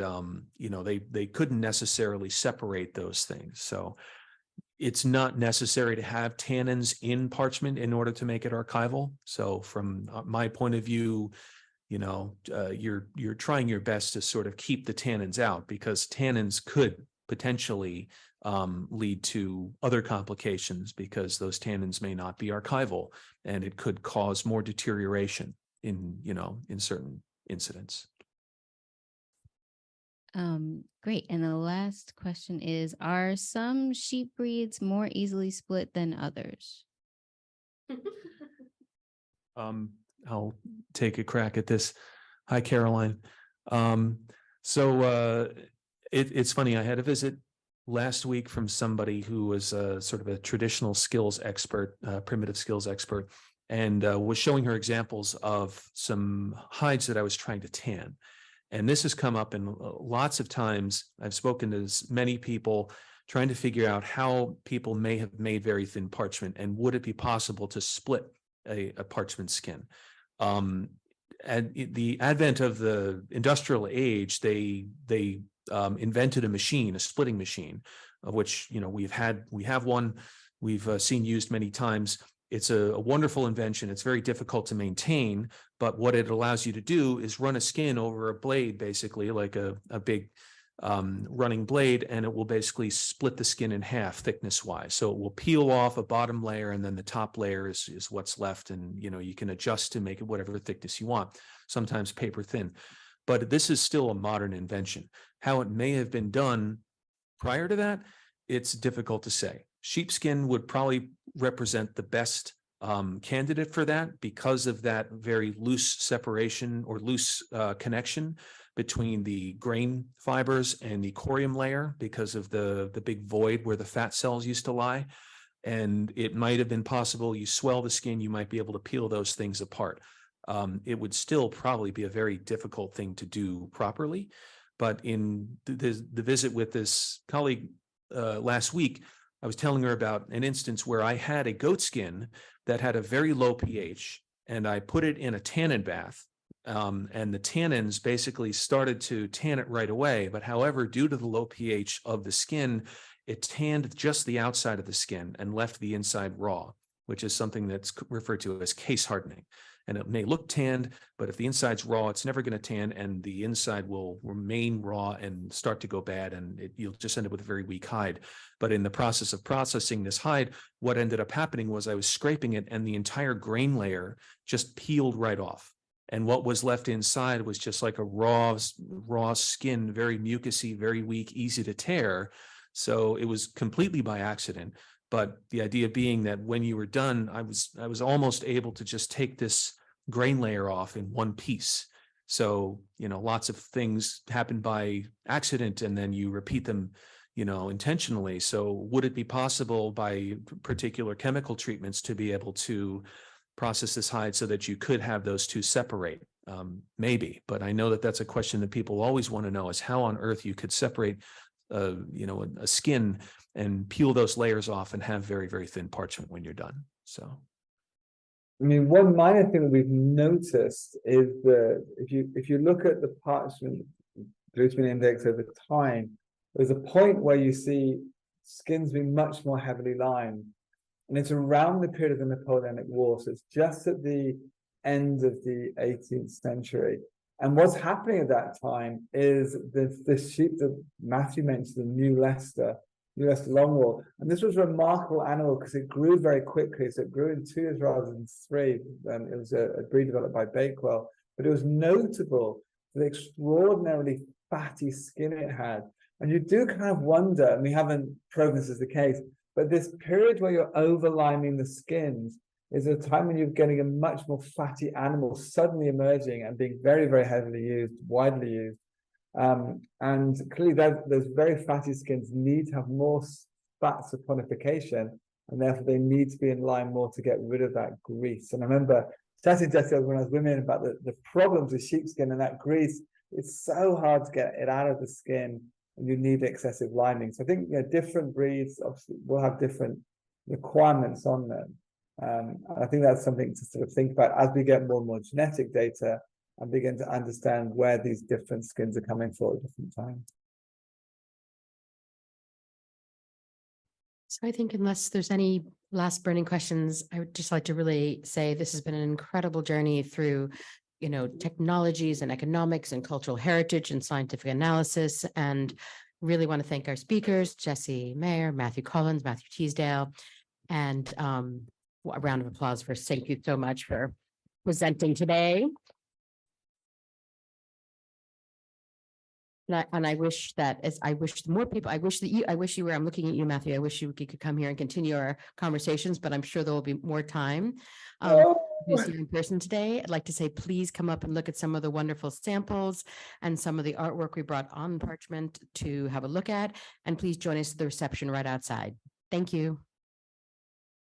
they couldn't necessarily separate those things. So it's not necessary to have tannins in parchment in order to make it archival. So from my point of view, you're trying your best to sort of keep the tannins out, because tannins could potentially lead to other complications, because those tannins may not be archival, and it could cause more deterioration in certain incidents. Great. And the last question is, are some sheep breeds more easily split than others? I'll take a crack at this. Hi, Caroline. It's funny. I had a visit last week from somebody who was sort of a traditional skills expert, primitive skills expert, and was showing her examples of some hides that I was trying to tan. And this has come up in lots of times. I've spoken to many people trying to figure out how people may have made very thin parchment, and would it be possible to split a parchment skin. At the advent of the industrial age, they invented a machine, a splitting machine, of which we have one we've seen used many times. It's a wonderful invention. It's very difficult to maintain, But what it allows you to do is run a skin over a blade, basically like a big running blade, and it will basically split the skin in half thickness wise. So it will peel off a bottom layer, and then the top layer is what's left. And, you can adjust to make it whatever thickness you want, sometimes paper thin. But this is still a modern invention. How it may have been done prior to that, it's difficult to say. Sheepskin would probably represent the best candidate for that because of that very loose separation or loose connection between the grain fibers and the corium layer, because of the big void where the fat cells used to lie. And it might have been possible, you swell the skin, you might be able to peel those things apart. It would still probably be a very difficult thing to do properly. But in the visit with this colleague last week, I was telling her about an instance where I had a goat skin that had a very low pH, and I put it in a tannin bath. And the tannins basically started to tan it right away. But however, due to the low pH of the skin, it tanned just the outside of the skin and left the inside raw, which is something that's referred to as case hardening. And it may look tanned, but if the inside's raw, it's never going to tan, and the inside will remain raw and start to go bad, and you'll just end up with a very weak hide. But in the process of processing this hide, what ended up happening was I was scraping it, and the entire grain layer just peeled right off. And what was left inside was just like a raw skin, very mucousy, very weak, easy to tear. So it was completely by accident. But the idea being that when you were done, I was almost able to just take this grain layer off in one piece. So, lots of things happen by accident, and then you repeat them, intentionally. So would it be possible by particular chemical treatments to be able to process this hide so that you could have those two separate? Maybe, but I know that that's a question that people always want to know, is how on earth you could separate a skin and peel those layers off and have very, very thin parchment when you're done. So, I mean, one minor thing that we've noticed is that if you look at the parchment glutamine index over time, there's a point where you see skins being much more heavily lined, and it's around the period of the Napoleonic War. So it's just at the end of the 18th century. And what's happening at that time is this sheep that Matthew mentioned, the New Leicester Longwool. And this was a remarkable animal because it grew very quickly. So it grew in 2 years rather than 3. It was a breed developed by Bakewell. But it was notable for the extraordinarily fatty skin it had. And you do kind of wonder, and we haven't proven this is the case, but this period where you're overlining the skins is a time when you're getting a much more fatty animal suddenly emerging and being very, very heavily used, widely used. And clearly those very fatty skins need to have more fat saponification, and therefore they need to be in line more to get rid of that grease. And I remember chatting to Jesse when I was with him about the problems with sheepskin and that grease. It's so hard to get it out of the skin, and you need excessive lining. So I think different breeds obviously will have different requirements on them. And I think that's something to sort of think about as we get more and more genetic data and begin to understand where these different skins are coming from at different times. So I think unless there's any last burning questions, I would just like to really say this has been an incredible journey through, technologies and economics and cultural heritage and scientific analysis. And really want to thank our speakers, Jesse Meyer, Matthew Collins, Matthew Teasdale, and a round of applause for thank you so much for presenting today. And I wish that I wish more people, I wish you were, I'm looking at you, Matthew, I wish you could come here and continue our conversations, but I'm sure there will be more time. Who's here in person today. I'd like to say, please come up and look at some of the wonderful samples and some of the artwork we brought on Parchment to have a look at. And please join us at the reception right outside. Thank you.